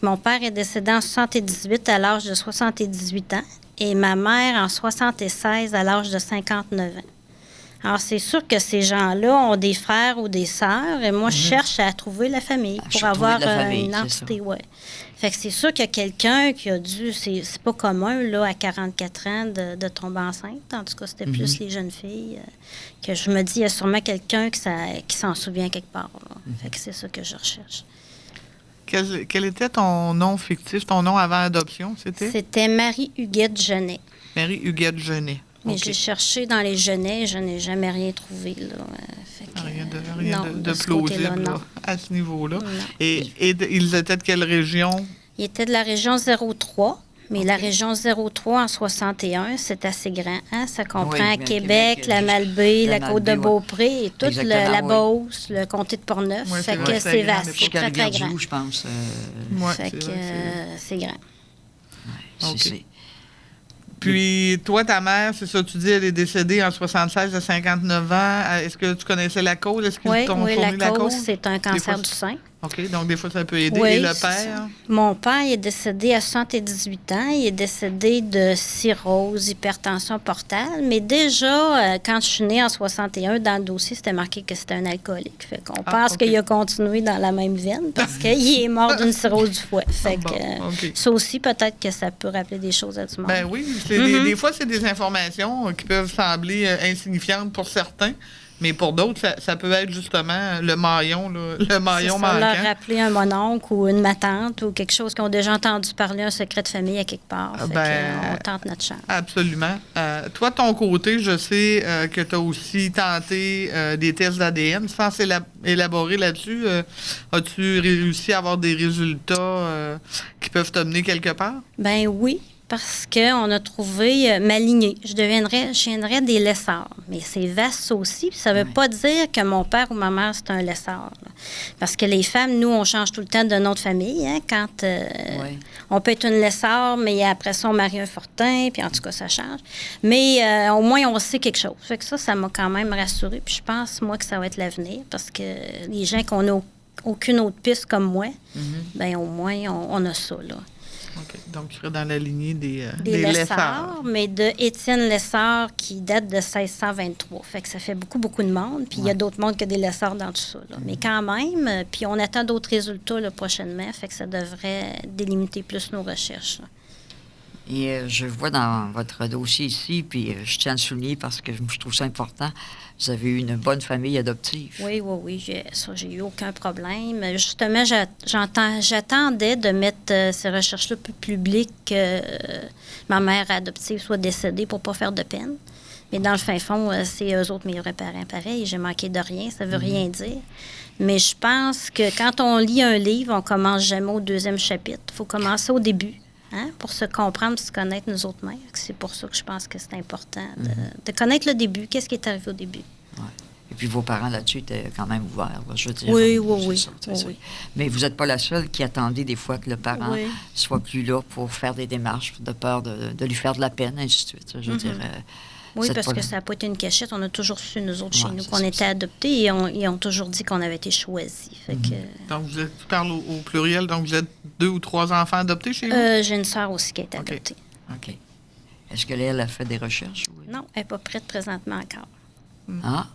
Mon père est décédé en 78 à l'âge de 78 ans et ma mère en 76 à l'âge de 59 ans. Alors, c'est sûr que ces gens-là ont des frères ou des sœurs et moi, je cherche à trouver la famille pour avoir une entité. Ouais. Fait que c'est sûr qu'il y a quelqu'un qui a dû... C'est pas commun, là, à 44 ans, de tomber enceinte. En tout cas, c'était plus les jeunes filles. Que je me dis, il y a sûrement quelqu'un qui s'en souvient quelque part. Fait que c'est ça que je recherche. Quel était ton nom fictif, ton nom avant adoption, c'était? C'était Marie-Huguette Genet. Marie-Huguette Genet. Mais j'ai cherché dans les Genets, je n'ai jamais rien trouvé, là. Fait que, rien de plausible là, à ce niveau-là. Et ils étaient de quelle région? Ils étaient de la région 03. Mais la région 03 en 61, c'est assez grand. Hein? Ça comprend Québec, la Malbaie, la Côte-de-Beaupré et toute la Beauce, le comté de Portneuf. Ouais, fait que c'est vaste, c'est très, très grand. Je pense. Fait que c'est grand. Ouais, c'est. Puis, toi, ta mère, c'est ça, tu dis, elle est décédée en 76 à 59 ans. Est-ce que tu connaissais la cause? Est-ce qu'ils t'ont fourni la cause? C'est un cancer du sein. OK, donc des fois, ça peut aider. Oui, et le père? Mon père, il est décédé à 78 ans. Il est décédé de cirrhose, hypertension portale. Mais déjà, quand je suis née en 61, dans le dossier, c'était marqué que c'était un alcoolique. Fait qu'on pense qu'il a continué dans la même veine parce qu'il est mort d'une cirrhose du foie. Fait que ça aussi, peut-être que ça peut rappeler des choses à du monde. Ben oui, des fois, c'est des informations qui peuvent sembler insignifiantes pour certains. Mais pour d'autres, ça peut être justement le maillon, le maillon manquant. Leur rappeler un mononcle ou une matante ou quelque chose qu'ils ont déjà entendu parler, un secret de famille à quelque part. On tente notre chance. Absolument. Toi, de ton côté, je sais que tu as aussi tenté des tests d'ADN. Sans élaborer là-dessus, as-tu réussi à avoir des résultats qui peuvent te mener quelque part? Ben oui. Parce qu'on a trouvé ma lignée. Je viendrais des Lessards. Mais c'est vaste aussi. Puis ça ne veut pas dire que mon père ou ma mère, c'est un Lessard. Là. Parce que les femmes, nous, on change tout le temps de nom de famille. Hein, quand on peut être une Lessard, mais après ça, on marie un Fortin. Puis en tout cas, ça change. Mais au moins, on sait quelque chose. Fait que ça m'a quand même rassurée. Puis je pense, moi, que ça va être l'avenir. Parce que les gens qui n'ont aucune autre piste comme moi, bien, au moins, on a ça, là. OK. Donc, tu serais dans la lignée des Lessards, mais de Étienne Lessard qui date de 1623. Fait que ça fait beaucoup, beaucoup de monde. Puis il y a d'autres mondes que des Lessards dans tout ça. Là. Mais quand même, puis on attend d'autres résultats là, prochainement. Fait que ça devrait délimiter plus nos recherches. Là. Et je vois dans votre dossier ici, puis je tiens à le souligner parce que je trouve ça important, vous avez eu une bonne famille adoptive. Oui. J'ai eu aucun problème. Justement, j'attendais de mettre ces recherches-là plus publiques que ma mère adoptive soit décédée pour ne pas faire de peine. Mais dans le fin fond, c'est eux autres mes vrais parents pareil. J'ai manqué de rien, ça ne veut rien dire. Mais je pense que quand on lit un livre, on ne commence jamais au 2e chapitre. Il faut commencer au début. Hein, pour se comprendre, se connaître nous autres mêmes. C'est pour ça que je pense que c'est important de connaître le début. Qu'est-ce qui est arrivé au début? Ouais. Et puis vos parents là-dessus étaient quand même ouverts, là, je veux dire. Oui. Oui. Mais vous n'êtes pas la seule qui attendait des fois que le parent soit plus là pour faire des démarches, de peur de lui faire de la peine, ainsi de suite. Je veux dire... Oui, parce que ça n'a pas été une cachette. On a toujours su, nous autres, chez nous, qu'on était adoptés et ils ont toujours dit qu'on avait été choisis. Fait que... Donc, tu parles au pluriel, donc vous êtes 2 ou 3 enfants adoptés chez vous? J'ai une sœur aussi qui a été adoptée. OK. Est-ce qu'elle a fait des recherches? Ou... Non, elle n'est pas prête présentement encore. Ah?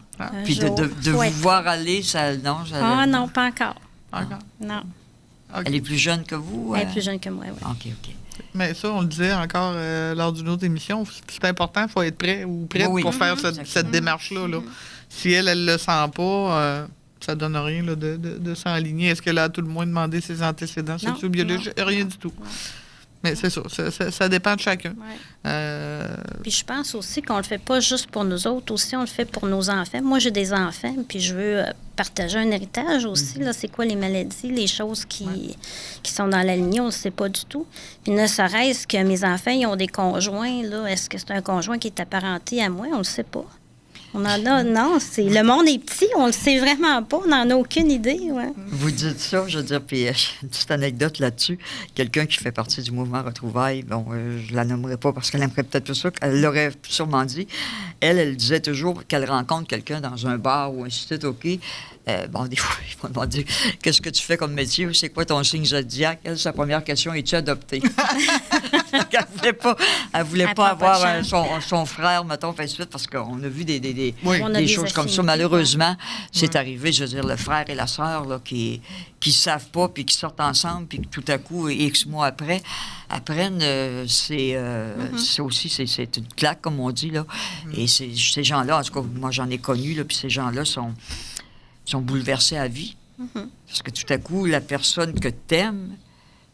Puis de vous voir aller, ça... Non, non, pas encore. Non. Okay. Elle est plus jeune que vous? Elle est plus jeune que moi, oui. OK. Mais ça, on le disait encore lors d'une autre émission, c'est important, il faut être prêt ou prête pour faire cette démarche-là. Là. Si elle ne le sent pas, ça ne donne rien là, de s'enligner. Est-ce qu'elle a à tout le moins demandé ses antécédents sexuels biologiques? Rien du tout. Mais c'est ça dépend de chacun. Ouais. Puis je pense aussi qu'on le fait pas juste pour nous autres, aussi on le fait pour nos enfants. Moi, j'ai des enfants, puis je veux partager un héritage aussi. Là, c'est quoi les maladies, les choses qui sont dans la lignée, on ne le sait pas du tout. Puis ne serait-ce que mes enfants, ils ont des conjoints, là. Est-ce que c'est un conjoint qui est apparenté à moi? On ne le sait pas. On en a... Non, le monde est petit, on le sait vraiment pas, on n'en a aucune idée. Ouais. Vous dites ça, je veux dire, puis une petite anecdote là-dessus. Quelqu'un qui fait partie du mouvement Retrouvailles, bon, je la nommerai pas parce qu'elle aimerait peut-être pas ça, elle l'aurait sûrement dit. Elle disait toujours qu'elle rencontre quelqu'un dans un bar ou un site, OK. Bon, des fois, ils vont demander qu'est-ce que tu fais comme métier ou c'est quoi ton signe zodiac? Elle, sa première question, es-tu adoptée? Elle voulait pas avoir son frère, mettons, ainsi de suite, parce qu'on a vu des choses comme ça. Malheureusement, c'est arrivé, je veux dire, le frère et la sœur là, qui savent pas, puis qui sortent ensemble, puis tout à coup, X mois après, apprennent, c'est aussi, c'est une claque, comme on dit, là. Et ces gens-là, en tout cas, moi, j'en ai connu, là, puis ces gens-là sont bouleversés à vie. Parce que tout à coup, la personne que t'aimes,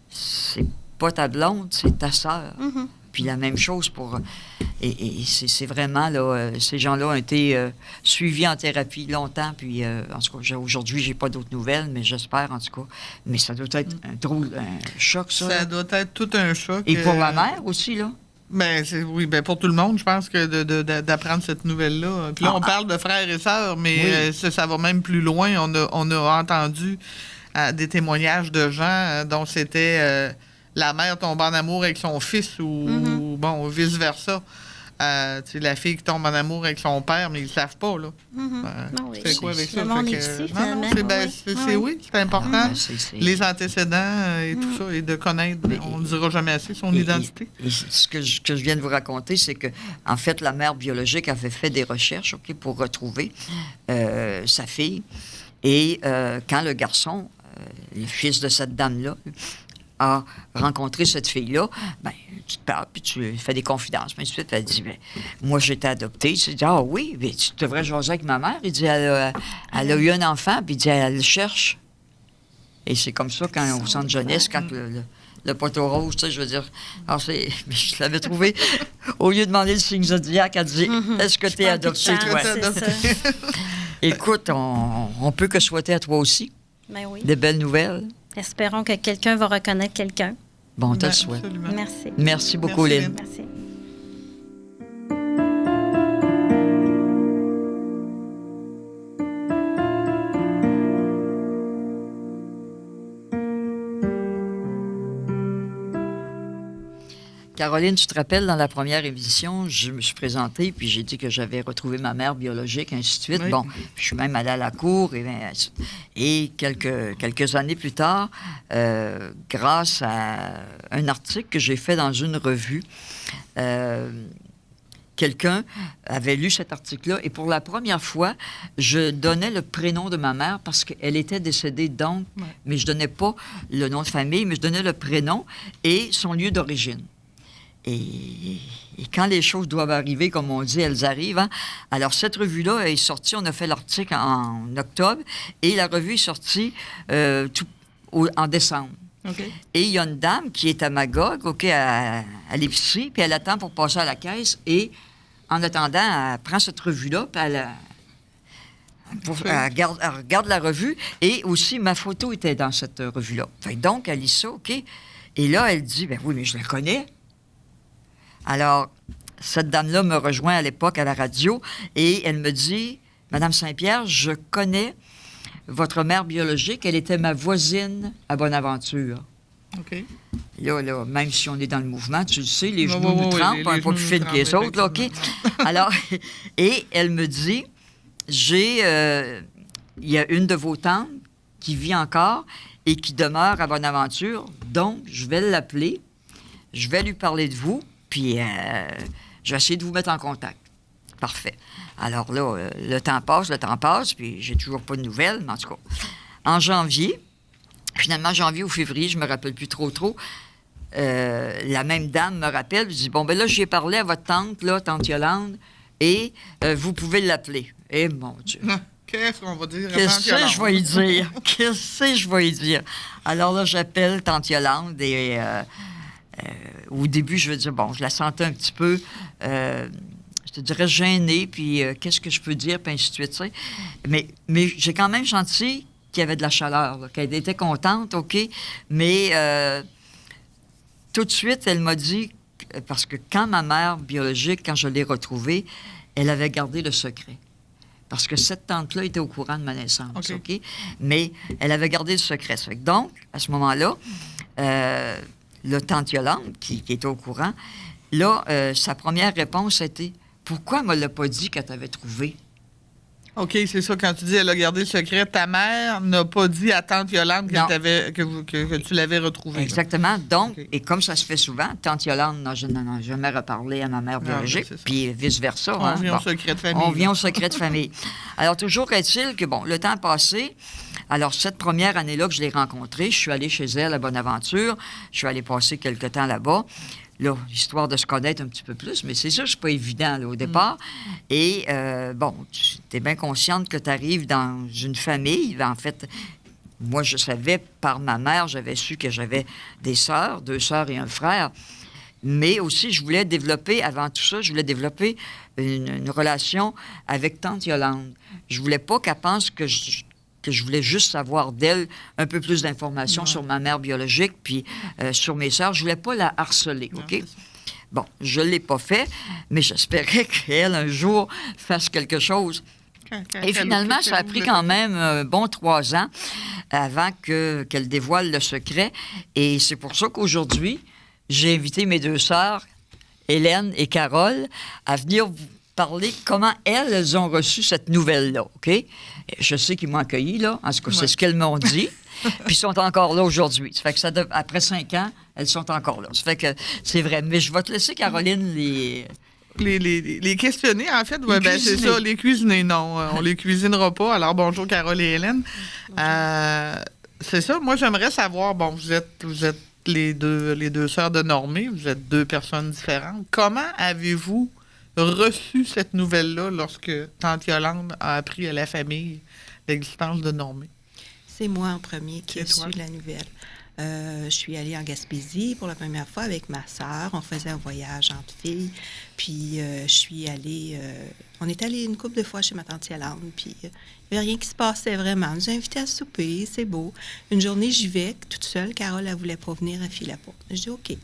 c'est pas ta blonde, c'est ta sœur. Puis la même chose pour... Et c'est vraiment, là, ces gens-là ont été suivis en thérapie longtemps, puis en tout cas, aujourd'hui, j'ai pas d'autres nouvelles, mais j'espère, en tout cas. Mais ça doit être un choc, ça. Ça doit être tout un choc. Et pour la mère aussi, là. Oui, pour tout le monde, je pense que d'apprendre cette nouvelle-là. Puis là, on parle de frères et sœurs, mais ça va même plus loin. On a entendu des témoignages de gens dont c'était la mère tombe en amour avec son fils ou vice-versa. La fille qui tombe en amour avec son père, mais ils ne savent pas, là. C'est quoi avec ça? Le monde est petit, finalement. C'est important. Les antécédents et tout ça, et de connaître, on ne dira jamais assez, son identité. Et ce que je viens de vous raconter, c'est que, en fait, la mère biologique avait fait des recherches, OK, pour retrouver sa fille. Et quand le garçon, le fils de cette dame-là, a rencontré cette fille-là, tu te parles, puis tu fais des confidences. Puis ensuite, elle dit, moi, j'ai été adoptée. Tu dis, ah oui, mais tu devrais jaser avec ma mère. Il dit, elle a eu un enfant, puis il dit, elle le cherche. Et c'est comme ça, quand au centre jeunesse, quand le poteau rouge, tu sais, je veux dire, alors je l'avais trouvé, au lieu de demander le signe zodiac, elle dit, est-ce que tu es adoptée, toi? Écoute, on peut que souhaiter à toi aussi des belles nouvelles. Espérons que quelqu'un va reconnaître quelqu'un. Bon, on te le souhaite. Absolument. Merci. Merci beaucoup, Lynn. Merci. Caroline, tu te rappelles, dans la première émission, je me suis présentée, puis j'ai dit que j'avais retrouvé ma mère biologique, ainsi de suite. Oui. Bon, je suis même allée à la cour, et quelques années plus tard, grâce à un article que j'ai fait dans une revue, quelqu'un avait lu cet article-là, et pour la première fois, je donnais le prénom de ma mère parce qu'elle était décédée, donc, mais je ne donnais pas le nom de famille, mais je donnais le prénom et son lieu d'origine. Et quand les choses doivent arriver, comme on dit, elles arrivent. Hein? Alors, cette revue-là est sortie. On a fait l'article en octobre et la revue est sortie en décembre. Okay. Et il y a une dame qui est à Magog, à l'épicerie, puis elle attend pour passer à la caisse. Et en attendant, elle prend cette revue-là, puis elle regarde la revue. Et aussi, ma photo était dans cette revue-là. Donc, elle lit ça, OK. Et là, elle dit, oui, mais je la connais. Alors, cette dame-là me rejoint à l'époque à la radio et elle me dit, Madame Saint-Pierre, je connais votre mère biologique. Elle était ma voisine à Bonaventure. OK. Là, même si on est dans le mouvement, tu le sais, les genoux nous trempent, un peu plus fines que les autres, là, OK? Alors, et elle me dit, il y a une de vos tantes qui vit encore et qui demeure à Bonaventure, donc je vais l'appeler, je vais lui parler de vous, puis je vais essayer de vous mettre en contact. Parfait. Alors là, le temps passe, puis j'ai toujours pas de nouvelles, mais en tout cas, en janvier, finalement, janvier ou février, je me rappelle plus trop, la même dame me rappelle, je dis, bon, ben là, j'ai parlé à votre tante, là, tante Yolande, et vous pouvez l'appeler. Eh, mon Dieu! Qu'est-ce qu'on va dire? Qu'est-ce que je vais y dire? Qu'est-ce que je vais y dire? Alors là, j'appelle tante Yolande et au début, je veux dire, bon, je la sentais un petit peu, je te dirais, gênée, puis qu'est-ce que je peux dire, puis ainsi de suite, tu sais. Mais j'ai quand même senti qu'il y avait de la chaleur, là, qu'elle était contente, OK, mais tout de suite, elle m'a dit, parce que quand ma mère biologique, quand je l'ai retrouvée, elle avait gardé le secret. Parce que cette tante-là était au courant de ma naissance, OK? Mais elle avait gardé le secret. Donc, à ce moment-là, la tante Yolande, qui était au courant, là, sa première réponse était « Pourquoi elle ne me l'a pas dit qu'elle t'avait trouvé? » OK, c'est ça. Quand tu dis elle a gardé le secret, ta mère n'a pas dit à tante Yolande que tu l'avais retrouvée. Exactement. Là. Donc, et comme ça se fait souvent, tante Yolande n'a jamais reparlé à ma mère biologique, puis vice-versa. On vient au secret de famille. On vient au secret de famille. Alors, toujours est-il que, bon, le temps a passé. Alors, cette première année-là que je l'ai rencontrée, je suis allée chez elle à Bonaventure. Je suis allée passer quelque temps là-bas. Là, histoire de se connaître un petit peu plus, mais c'est sûr que c'est pas évident là, au départ. Et, bon, tu es bien consciente que tu arrives dans une famille. En fait, moi, je savais, par ma mère, j'avais su que j'avais des sœurs, 2 sœurs et un frère. Mais aussi, je voulais développer, avant tout ça, une relation avec tante Yolande. Je voulais pas qu'elle pense que je voulais juste savoir d'elle un peu plus d'informations sur ma mère biologique, puis sur mes sœurs. Je voulais pas la harceler, OK? Bon, je l'ai pas fait, mais j'espérais qu'elle, un jour, fasse quelque chose. Et finalement, ça a pris quand même un bon 3 ans avant qu'elle dévoile le secret. Et c'est pour ça qu'aujourd'hui, j'ai invité mes 2 sœurs, Hélène et Carole, à venir vous parler comment elles ont reçu cette nouvelle-là, OK? Je sais qu'ils m'ont accueilli, là. En tout cas, c'est ce qu'elles m'ont dit. Puis ils sont encore là aujourd'hui. Ça fait que après 5 ans, elles sont encore là. Ça fait que c'est vrai. Mais je vais te laisser, Caroline, les questionner, en fait. Ouais, ben, c'est ça, les cuisiner, non. On les cuisinera pas. Alors, bonjour, Carole et Hélène. C'est ça. Moi, j'aimerais savoir, bon, vous êtes les deux sœurs de Normée. Vous êtes 2 personnes différentes. Comment avez-vous reçu cette nouvelle-là lorsque tante Yolande a appris à la famille l'existence de Normée? C'est moi en premier qui ai su la nouvelle. Je suis allée en Gaspésie pour la première fois avec ma sœur. On faisait un voyage entre filles. Puis je suis allée... on est allé une couple de fois chez ma tante Yolande. Puis il n'y avait rien qui se passait vraiment. Elle nous a invités à souper, c'est beau. Une journée, j'y vais toute seule. Carole, elle ne voulait pas venir, elle fit la porte. Je dis OK.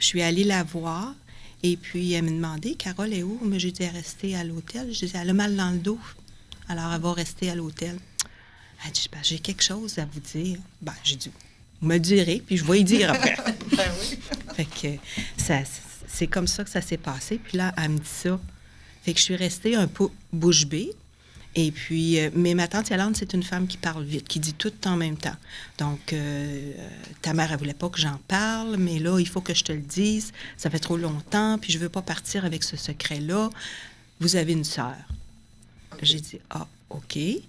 Je suis allée la voir. Et puis, elle me demandait, Carole est où? Mais j'ai dit, elle est restée à l'hôtel. Je disais, elle a mal dans le dos. Alors, elle va rester à l'hôtel. Elle dit, j'ai quelque chose à vous dire. Ben, j'ai dit, vous me le direz, puis je vais y dire après. Ben oui. Fait que c'est comme ça que ça s'est passé. Puis là, elle me dit ça. Fait que je suis restée un peu bouche bée. Et puis, mais ma tante Yolande, c'est une femme qui parle vite, qui dit tout en même temps. Donc, ta mère, elle voulait pas que j'en parle, mais là, il faut que je te le dise. Ça fait trop longtemps, puis je veux pas partir avec ce secret-là. Vous avez une sœur. Okay. J'ai dit, OK. Et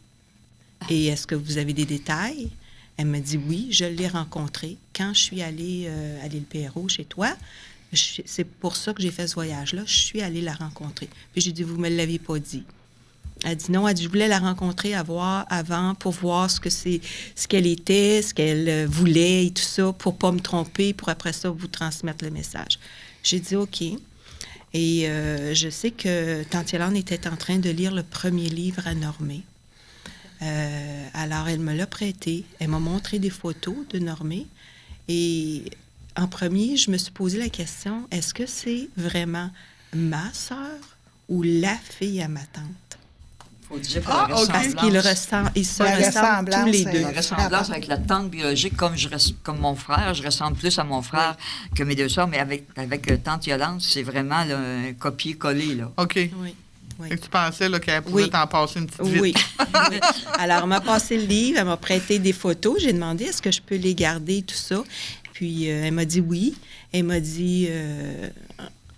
est-ce que vous avez des détails? Elle me dit, oui, je l'ai rencontrée quand je suis allée à l'île Perrot chez toi. C'est pour ça que j'ai fait ce voyage-là. Je suis allée la rencontrer. Puis j'ai dit, vous me l'aviez pas dit. Elle dit non, elle dit, je voulais la rencontrer avant pour voir ce qu'elle était, ce qu'elle voulait et tout ça, pour pas me tromper, pour après ça vous transmettre le message. J'ai dit OK. Et je sais que tante Yolande était en train de lire le premier livre à Normée. Alors, elle me l'a prêté. Elle m'a montré des photos de Normée. Et en premier, je me suis posé la question, est-ce que c'est vraiment ma sœur ou la fille à ma tante? Faut dire que Ah, la OK. Parce ressemblance... qu'ils se La ressemblent tous les ressemblance, deux. La ressemblance avec la tante biologique, comme mon frère, je ressemble plus à mon frère que mes deux sœurs, mais avec tante Yolande, c'est vraiment là, un copier-coller. Là. OK. Oui. Oui. Et tu pensais là, qu'elle pouvait Oui. t'en passer une petite vite. Oui. Oui. Alors, elle m'a passé le livre, elle m'a prêté des photos. J'ai demandé est-ce que je peux les garder, tout ça. Puis, elle m'a dit oui. Elle m'a dit,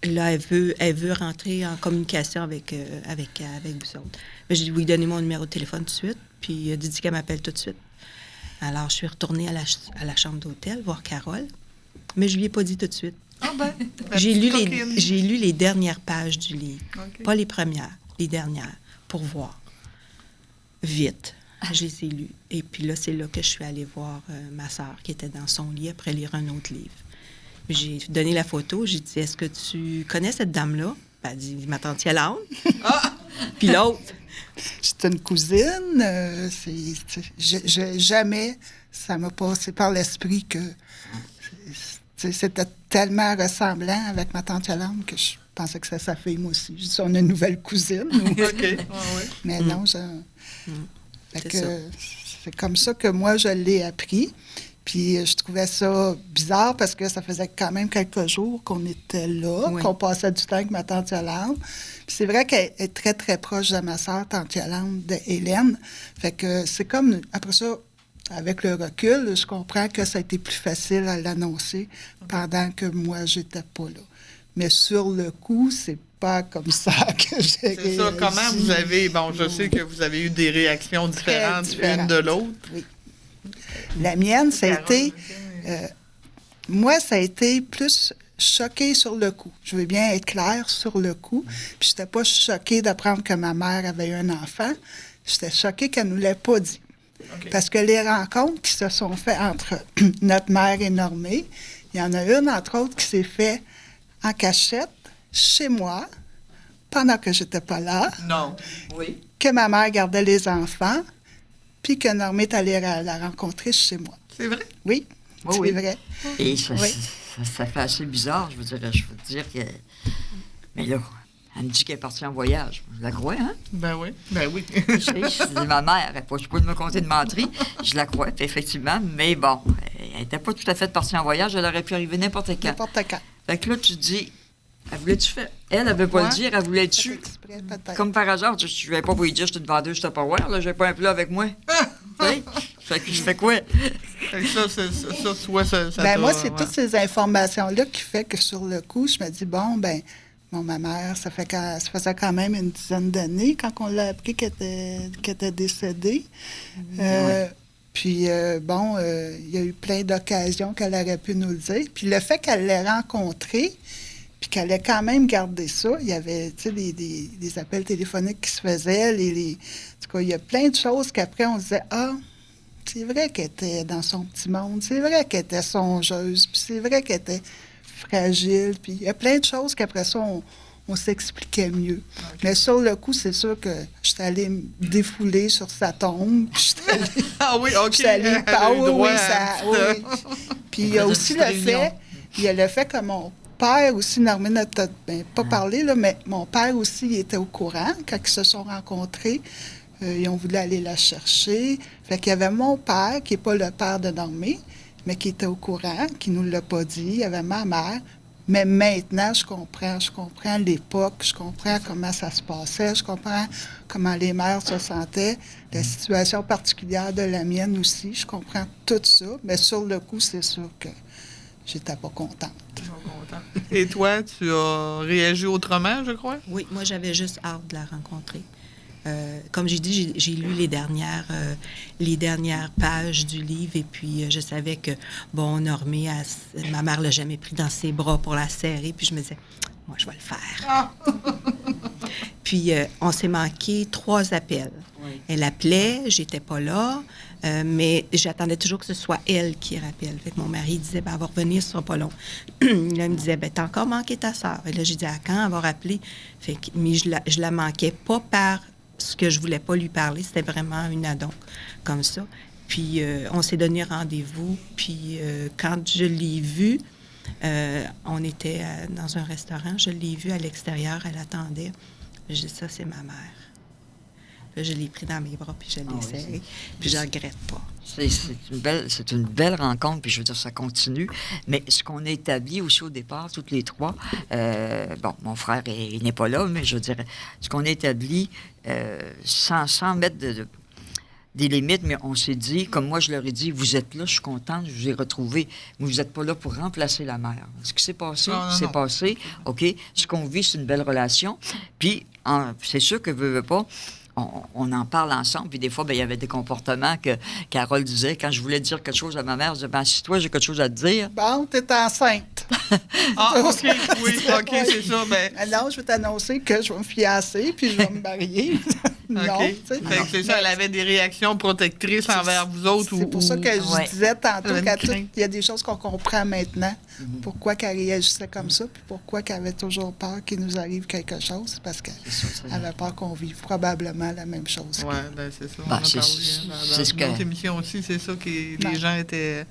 là, elle veut rentrer en communication avec vous autres. J'ai dit oui, donnez mon numéro de téléphone tout de suite. Puis, elle dit qu'elle m'appelle tout de suite. Alors, je suis retournée à la chambre d'hôtel voir Carole, mais je lui ai pas dit tout de suite. Ah ben, J'ai lu les dernières pages du livre. OK. Pas les premières, les dernières, pour voir. Vite. Je les ai lues. Et puis là, c'est là que je suis allée voir ma sœur qui était dans son lit après lire un autre livre. J'ai donné la photo. J'ai dit, est-ce que tu connais cette dame-là? Elle a dit, ma tante Yolande. Puis l'autre. C'est une cousine. Jamais ça m'a passé par l'esprit que c'était tellement ressemblant avec ma tante Yolande que je pensais que c'était sa fille, moi aussi. Je dis, on a une nouvelle cousine. OK. Mais non, C'est que ça. c'est comme ça que moi, je l'ai appris. Puis je trouvais ça bizarre parce que ça faisait quand même quelques jours qu'on était là, Oui. qu'on passait du temps avec ma tante Yolande. Puis c'est vrai qu'elle est très, très proche de ma sœur, tante Yolande, de Hélène. Fait que c'est comme, après ça, avec le recul, je comprends que ça a été plus facile à l'annoncer pendant que moi, j'étais pas là. Mais sur le coup, c'est pas comme ça que j'ai C'est ça. Comment vous avez... Bon, je sais que vous avez eu des réactions différentes une de l'autre. Oui. La mienne, ça a été... moi, ça a été plus choquée sur le coup. Je veux bien être claire sur le coup. Puis j'étais pas choquée d'apprendre que ma mère avait eu un enfant. J'étais choquée qu'elle nous l'ait pas dit. OK. Parce que les rencontres qui se sont faites entre notre mère et Normée, il y en a une, entre autres, qui s'est faite en cachette, chez moi, pendant que j'étais pas là, Non. Oui. que ma mère gardait les enfants, puis que Normée est allée la rencontrer chez moi. C'est vrai? Oui, Oui, c'est oui. vrai. Et ça, Oui. ça fait assez bizarre, je veux dire que... Mais là, elle me dit qu'elle est partie en voyage. Je la crois, hein? Ben oui. Ben oui. Je sais, c'est ma mère, elle ne pas de me compter de menterie. Je la crois, effectivement, mais bon, elle n'était pas tout à fait partie en voyage, elle aurait pu arriver n'importe quand. N'importe quand. Fait que là, tu te dis, elle voulait-tu faire... Elle veut pas Ouais. le dire, elle voulait-tu... Fait exprès, peut-être. Comme par hasard, je vais pas vous dire, je suis une vendeuse, je t'ai pas voir, là, j'ai pas un plat avec moi. Tu sais? Fait que je fais quoi? Fait que ça, soit ça Ben t'a- moi, c'est ouais. toutes ces informations-là qui fait que sur le coup, je me dis, bon, ma mère, ça faisait quand même une dizaine d'années quand on l'a appris qu'elle était décédée. Puis, il y a eu plein d'occasions qu'elle aurait pu nous le dire. Puis le fait qu'elle l'ait rencontré, puis qu'elle ait quand même gardé ça, il y avait, tu sais, des appels téléphoniques qui se faisaient, en tout cas, il y a plein de choses qu'après, on disait, c'est vrai qu'elle était dans son petit monde, c'est vrai qu'elle était songeuse, puis c'est vrai qu'elle était fragile, puis il y a plein de choses qu'après ça, on s'expliquait mieux. Okay. Mais sur le coup, c'est sûr que j'étais allée me défouler sur sa tombe, puis j'étais allée... Ah oui, OK. j'étais allée... Elle a eu droit à oui. un petit, Puis il y a aussi il y a le fait que mon père aussi, Normée n'a pas parlé, là, mais mon père aussi, il était au courant quand ils se sont rencontrés. Ils ont voulu aller la chercher. Fait qu'il y avait mon père, qui n'est pas le père de Normée, mais qui était au courant, qui ne nous l'a pas dit. Il y avait ma mère. Mais maintenant, je comprends l'époque, je comprends comment ça se passait, je comprends comment les mères se sentaient, la situation particulière de la mienne aussi, je comprends tout ça. Mais sur le coup, c'est sûr que j'étais pas contente. Et toi, tu as réagi autrement, je crois? Oui, moi, j'avais juste hâte de la rencontrer. Comme j'ai dit, j'ai lu les dernières pages du livre et puis je savais que, bon, Normée, ma mère l'a jamais pris dans ses bras pour la serrer, puis je me disais, moi, je vais le faire. Puis on s'est manqué 3 appels. Oui. Elle appelait, j'étais pas là, mais j'attendais toujours que ce soit elle qui rappelle. Fait que mon mari disait, ben, elle va revenir, ce sera pas long. Là, il me disait, ben, t'as encore manqué ta sœur. Et là, j'ai dit, à quand elle va rappeler? Fait que, mais je la manquais pas par ce que je voulais pas lui parler, c'était vraiment une adonque comme ça. Puis on s'est donné rendez-vous, puis quand je l'ai vue, on était dans un restaurant, je l'ai vue à l'extérieur, elle attendait. J'ai dit, ça, c'est ma mère. Là, je l'ai pris dans mes bras, puis je l'ai serré. Puis je ne regrette pas. C'est une belle rencontre, puis je veux dire, ça continue. Mais ce qu'on a établi aussi au départ, toutes les trois, mon frère il n'est pas là, mais je dirais, ce qu'on a établi, sans mettre des limites, mais on s'est dit, comme moi je leur ai dit, vous êtes là, je suis contente, je vous ai retrouvé, mais vous n'êtes pas là pour remplacer la mère. Ce qui s'est passé, c'est passé. OK, ce qu'on vit, c'est une belle relation. Puis, c'est sûr que veut pas, on en parle ensemble, puis des fois, il y avait des comportements que Carole disait. Quand je voulais dire quelque chose à ma mère, je disais, assis-toi, j'ai quelque chose à te dire. Bon, t'es enceinte. OK, oui, OK, c'est ça. Alors, je vais t'annoncer que je vais me fiancer, puis je vais me marier. Non, c'est ça, elle avait des réactions protectrices envers vous autres. C'est pour ça que je disais tantôt qu'il y a des choses qu'on comprend maintenant. Pourquoi qu'elle réagissait comme ça, puis pourquoi qu'elle avait toujours peur qu'il nous arrive quelque chose, parce qu'elle avait peur qu'on vive probablement la même chose. Oui, c'est ça. On a parlé dans notre émission aussi, c'est ça que les gens étaient...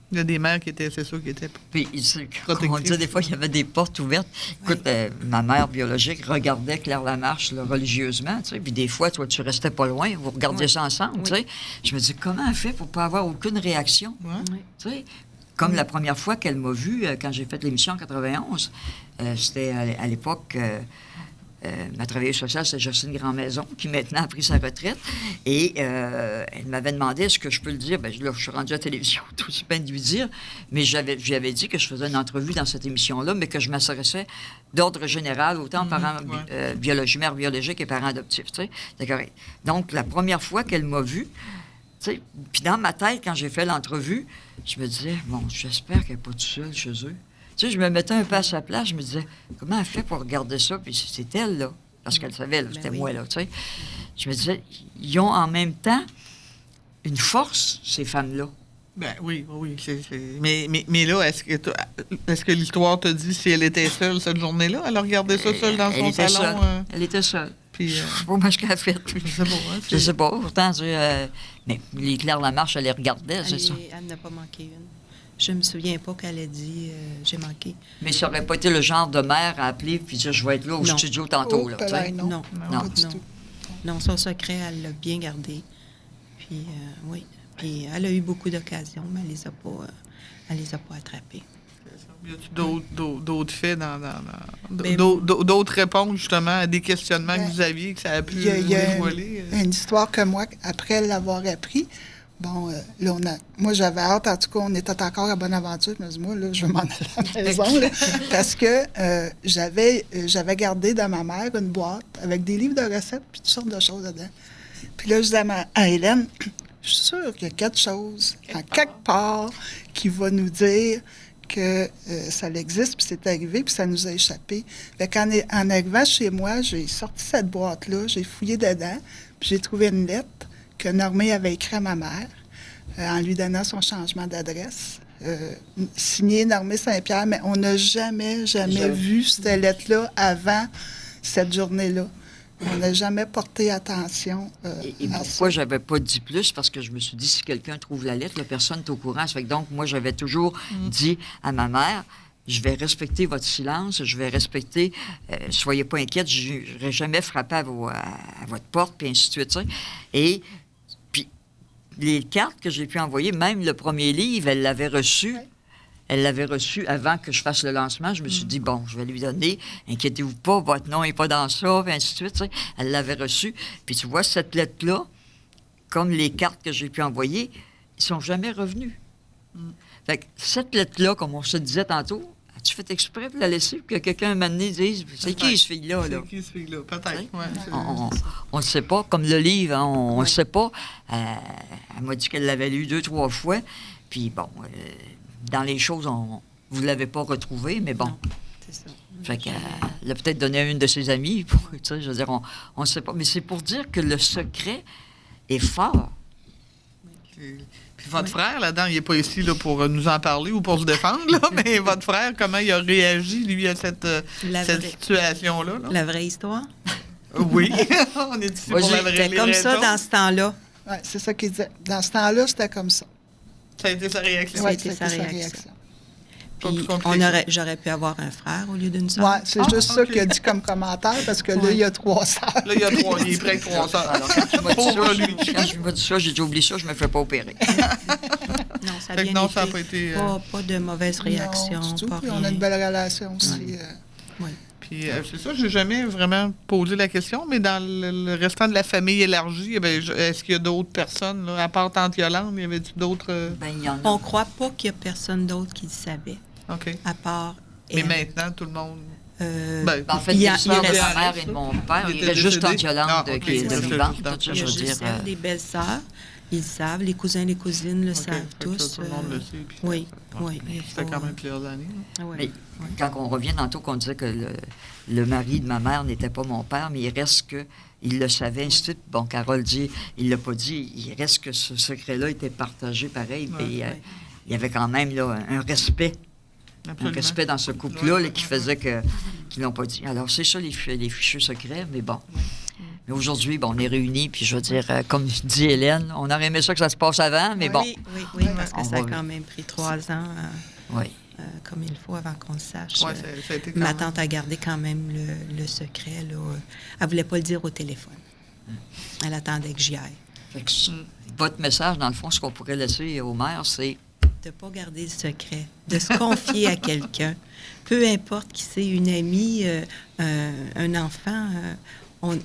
Il y a des mères qui étaient, c'est ça, qui étaient protectrices. On disait des fois, il y avait des portes ouvertes. Écoute, ma mère biologique regardait Claire Lamarche là, religieusement, tu sais, puis des fois, toi, tu restais pas loin, vous regardiez ça ensemble, tu sais. Je me dis, comment elle fait pour pas avoir aucune réaction? Tu sais, comme la première fois qu'elle m'a vue, quand j'ai fait l'émission en 91, c'était à l'époque... ma travailleuse sociale, c'est Jocelyne Grandmaison, qui maintenant a pris sa retraite. Et elle m'avait demandé, est-ce que je peux le dire? Là, je suis rendue à la télévision, tout aussi bien de lui dire. Mais j'avais dit que je faisais une entrevue dans cette émission-là, mais que je m'adressais d'ordre général, autant parents biologiques, mère biologique et parents adoptifs. Tu sais. C'est correct. Donc, la première fois qu'elle m'a vue, puis dans ma tête, quand j'ai fait l'entrevue, je me disais, bon, j'espère qu'elle n'est pas toute seule chez eux. Tu sais, je me mettais un peu à sa place, je me disais, comment elle fait pour regarder ça? Puis c'est elle, là, parce qu'elle savait, là, c'était moi, là, tu sais. Je me disais, ils ont en même temps une force, ces femmes-là. Ben oui. Mais là, est-ce que l'histoire te dit si elle était seule cette journée-là? Elle a regardé ça seule dans son salon? Elle était seule. Puis, je sais pas ce qu'elle a fait. Je sais pas. Pourtant, mais les Claire Lamarche, elle les regardait, c'est ça. Elle n'a pas manqué une. Je me souviens pas qu'elle ait dit j'ai manqué. Mais ça n'aurait pas été le genre de mère à appeler puis dire je vais être là au studio tantôt. Là, non. Non, son secret, elle l'a bien gardé. Puis, oui. Puis, elle a eu beaucoup d'occasions, mais elle les a pas attrapées. Y a-t-il d'autres faits d'autres réponses, justement, à des questionnements que vous aviez, que ça a pu dévoiler? Il y a une histoire que moi, après l'avoir appris, bon, là, moi, j'avais hâte, en tout cas, on était encore à Bonaventure. Je me dis, moi, là, je vais m'en aller à la maison, là, parce que j'avais gardé dans ma mère une boîte avec des livres de recettes puis toutes sortes de choses dedans. Puis là, je disais à Hélène, je suis sûre qu'il y a quelque chose, quelque part, qui va nous dire que ça existe, puis c'est arrivé, puis ça nous a échappé. Fait qu'en arrivant chez moi, j'ai sorti cette boîte-là, j'ai fouillé dedans, puis j'ai trouvé une lettre que Normée avait écrit à ma mère en lui donnant son changement d'adresse, signé Normée Saint-Pierre, mais on n'a jamais vu cette lettre-là avant cette journée-là. On n'a jamais porté attention et pourquoi j'avais pas dit plus? Parce que je me suis dit, si quelqu'un trouve la lettre, la personne est au courant. Ça fait que donc, moi, j'avais toujours dit à ma mère, je vais respecter votre silence, je vais respecter, soyez pas inquiète, je n'aurai jamais frappé à votre porte, puis ainsi de suite. Ça. Et puis, les cartes que j'ai pu envoyer, même le premier livre, elle l'avait reçu. Elle l'avait reçu avant que je fasse le lancement. Je me suis dit, bon, je vais lui donner, inquiétez-vous pas, votre nom n'est pas dans ça, puis ainsi de suite. T'sais. Elle l'avait reçu. Puis tu vois, cette lettre-là, comme les cartes que j'ai pu envoyer, ils sont jamais revenus. Fait que cette lettre-là, comme on se disait tantôt, as-tu fait exprès pour la laisser pour que quelqu'un, un moment donné, dise, c'est qui ce fille-là? Là? C'est qui ce fille-là? Peut-être, on ne sait pas. Comme le livre, hein, on ne sait pas. Elle m'a dit qu'elle l'avait lu 2-3 fois. Puis bon... dans les choses, vous ne l'avez pas retrouvé, mais bon. Non, c'est ça. Fait qu'elle l'a peut-être donné à une de ses amies. Je veux dire, on ne sait pas. Mais c'est pour dire que le secret est fort. Puis votre frère, là-dedans, il n'est pas ici là, pour nous en parler ou pour se défendre, là, mais votre frère, comment il a réagi, lui, à cette situation-là? Là? La vraie histoire? Oui. On est ici pour la vraie C'était comme ça dans ce temps-là. Oui, c'est ça qu'il disait. Dans ce temps-là, c'était comme ça. Ça a été sa réaction. Oui, ça a été sa réaction. Puis j'aurais pu avoir un frère au lieu d'une sœur. Oui, c'est juste ça qu'il a dit comme commentaire, parce que là, il y a 3 sœurs. Là, il est près de 3 sœurs. Alors, quand tu m'as dit ça, j'ai dit, oublie ça, je me fais pas opérer. Non, ça a bien été. Ça n'a pas été... Pas de mauvaise réaction. Non, du tout. Pas Puis rien. on a une belle relation aussi. Oui. Puis c'est ça, j'ai jamais vraiment posé la question, mais dans le restant de la famille élargie, est-ce qu'il y a d'autres personnes, là, à part Tante Yolande, y avait-tu d'autres... Ben, il y en a. On croit pas qu'il y a personne d'autre qui le savait. OK. À part Mais elle. maintenant, tout le monde... En fait, les sœurs de ma mère et de mon père, il reste juste Tante Yolande qui est vivante. Il y a juste elle, les belles-sœurs. Ils le savent, les cousins, les cousines le savent tous. Tout le monde le sait. Puis Oui. C'était quand même plusieurs années. Mais quand on revient tantôt qu'on disait que le mari de ma mère n'était pas mon père, mais il reste que il le savait, ainsi de suite. Bon, Carole dit, il l'a pas dit, il reste que ce secret-là était partagé pareil, puis il y avait quand même là, un respect. Absolument. Un respect dans ce couple-là là, qui faisait qu'ils l'ont pas dit. Alors, c'est ça, les fichus secrets, mais bon. Mais aujourd'hui, on est réunis, puis je veux dire, comme dit Hélène, on aurait aimé ça que ça se passe avant, mais bon. Oui, parce que ça a quand même pris 3 ans, comme il faut, avant qu'on le sache. Ouais, ça a été ma tante a gardé quand même le secret. Là. Elle voulait pas le dire au téléphone. Elle attendait que j'y aille. Fait que votre message, dans le fond, ce qu'on pourrait laisser aux mères, c'est... de ne pas garder le secret, de se confier à quelqu'un. Peu importe qui c'est, une amie, un enfant...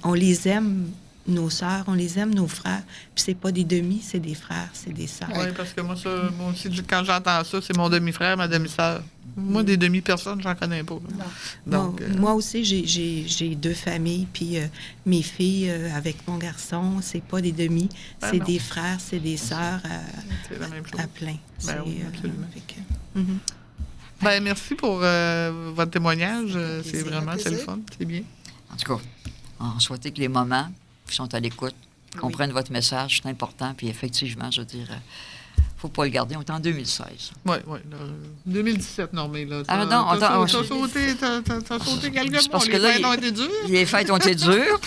On les aime, nos sœurs, on les aime, nos frères. Puis c'est pas des demi, c'est des frères, c'est des sœurs. Oui, parce que moi aussi, quand j'entends ça, c'est mon demi-frère, ma demi-sœur. Moi, des demi-personnes, j'en connais pas. Donc, moi aussi, j'ai 2 familles, puis mes filles avec mon garçon, c'est pas des demi, c'est des frères, c'est des sœurs à plein. Oui, absolument. Merci pour votre témoignage. C'est le fun, c'est bien. En tout cas, on souhaitait que les mamans qui sont à l'écoute comprennent votre message, c'est important. Puis effectivement, je veux dire, faut pas le garder. On est en 2016. Oui. 2017, non, mais là. Ah non, attends. T'as sauté quelques mois. Parce que les fêtes ont été dures. Les fêtes ont été dures.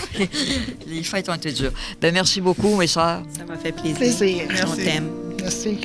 Les fêtes ont été dures. Merci beaucoup, mes sœurs. Ça m'a fait plaisir. Merci. On t'aime. Merci.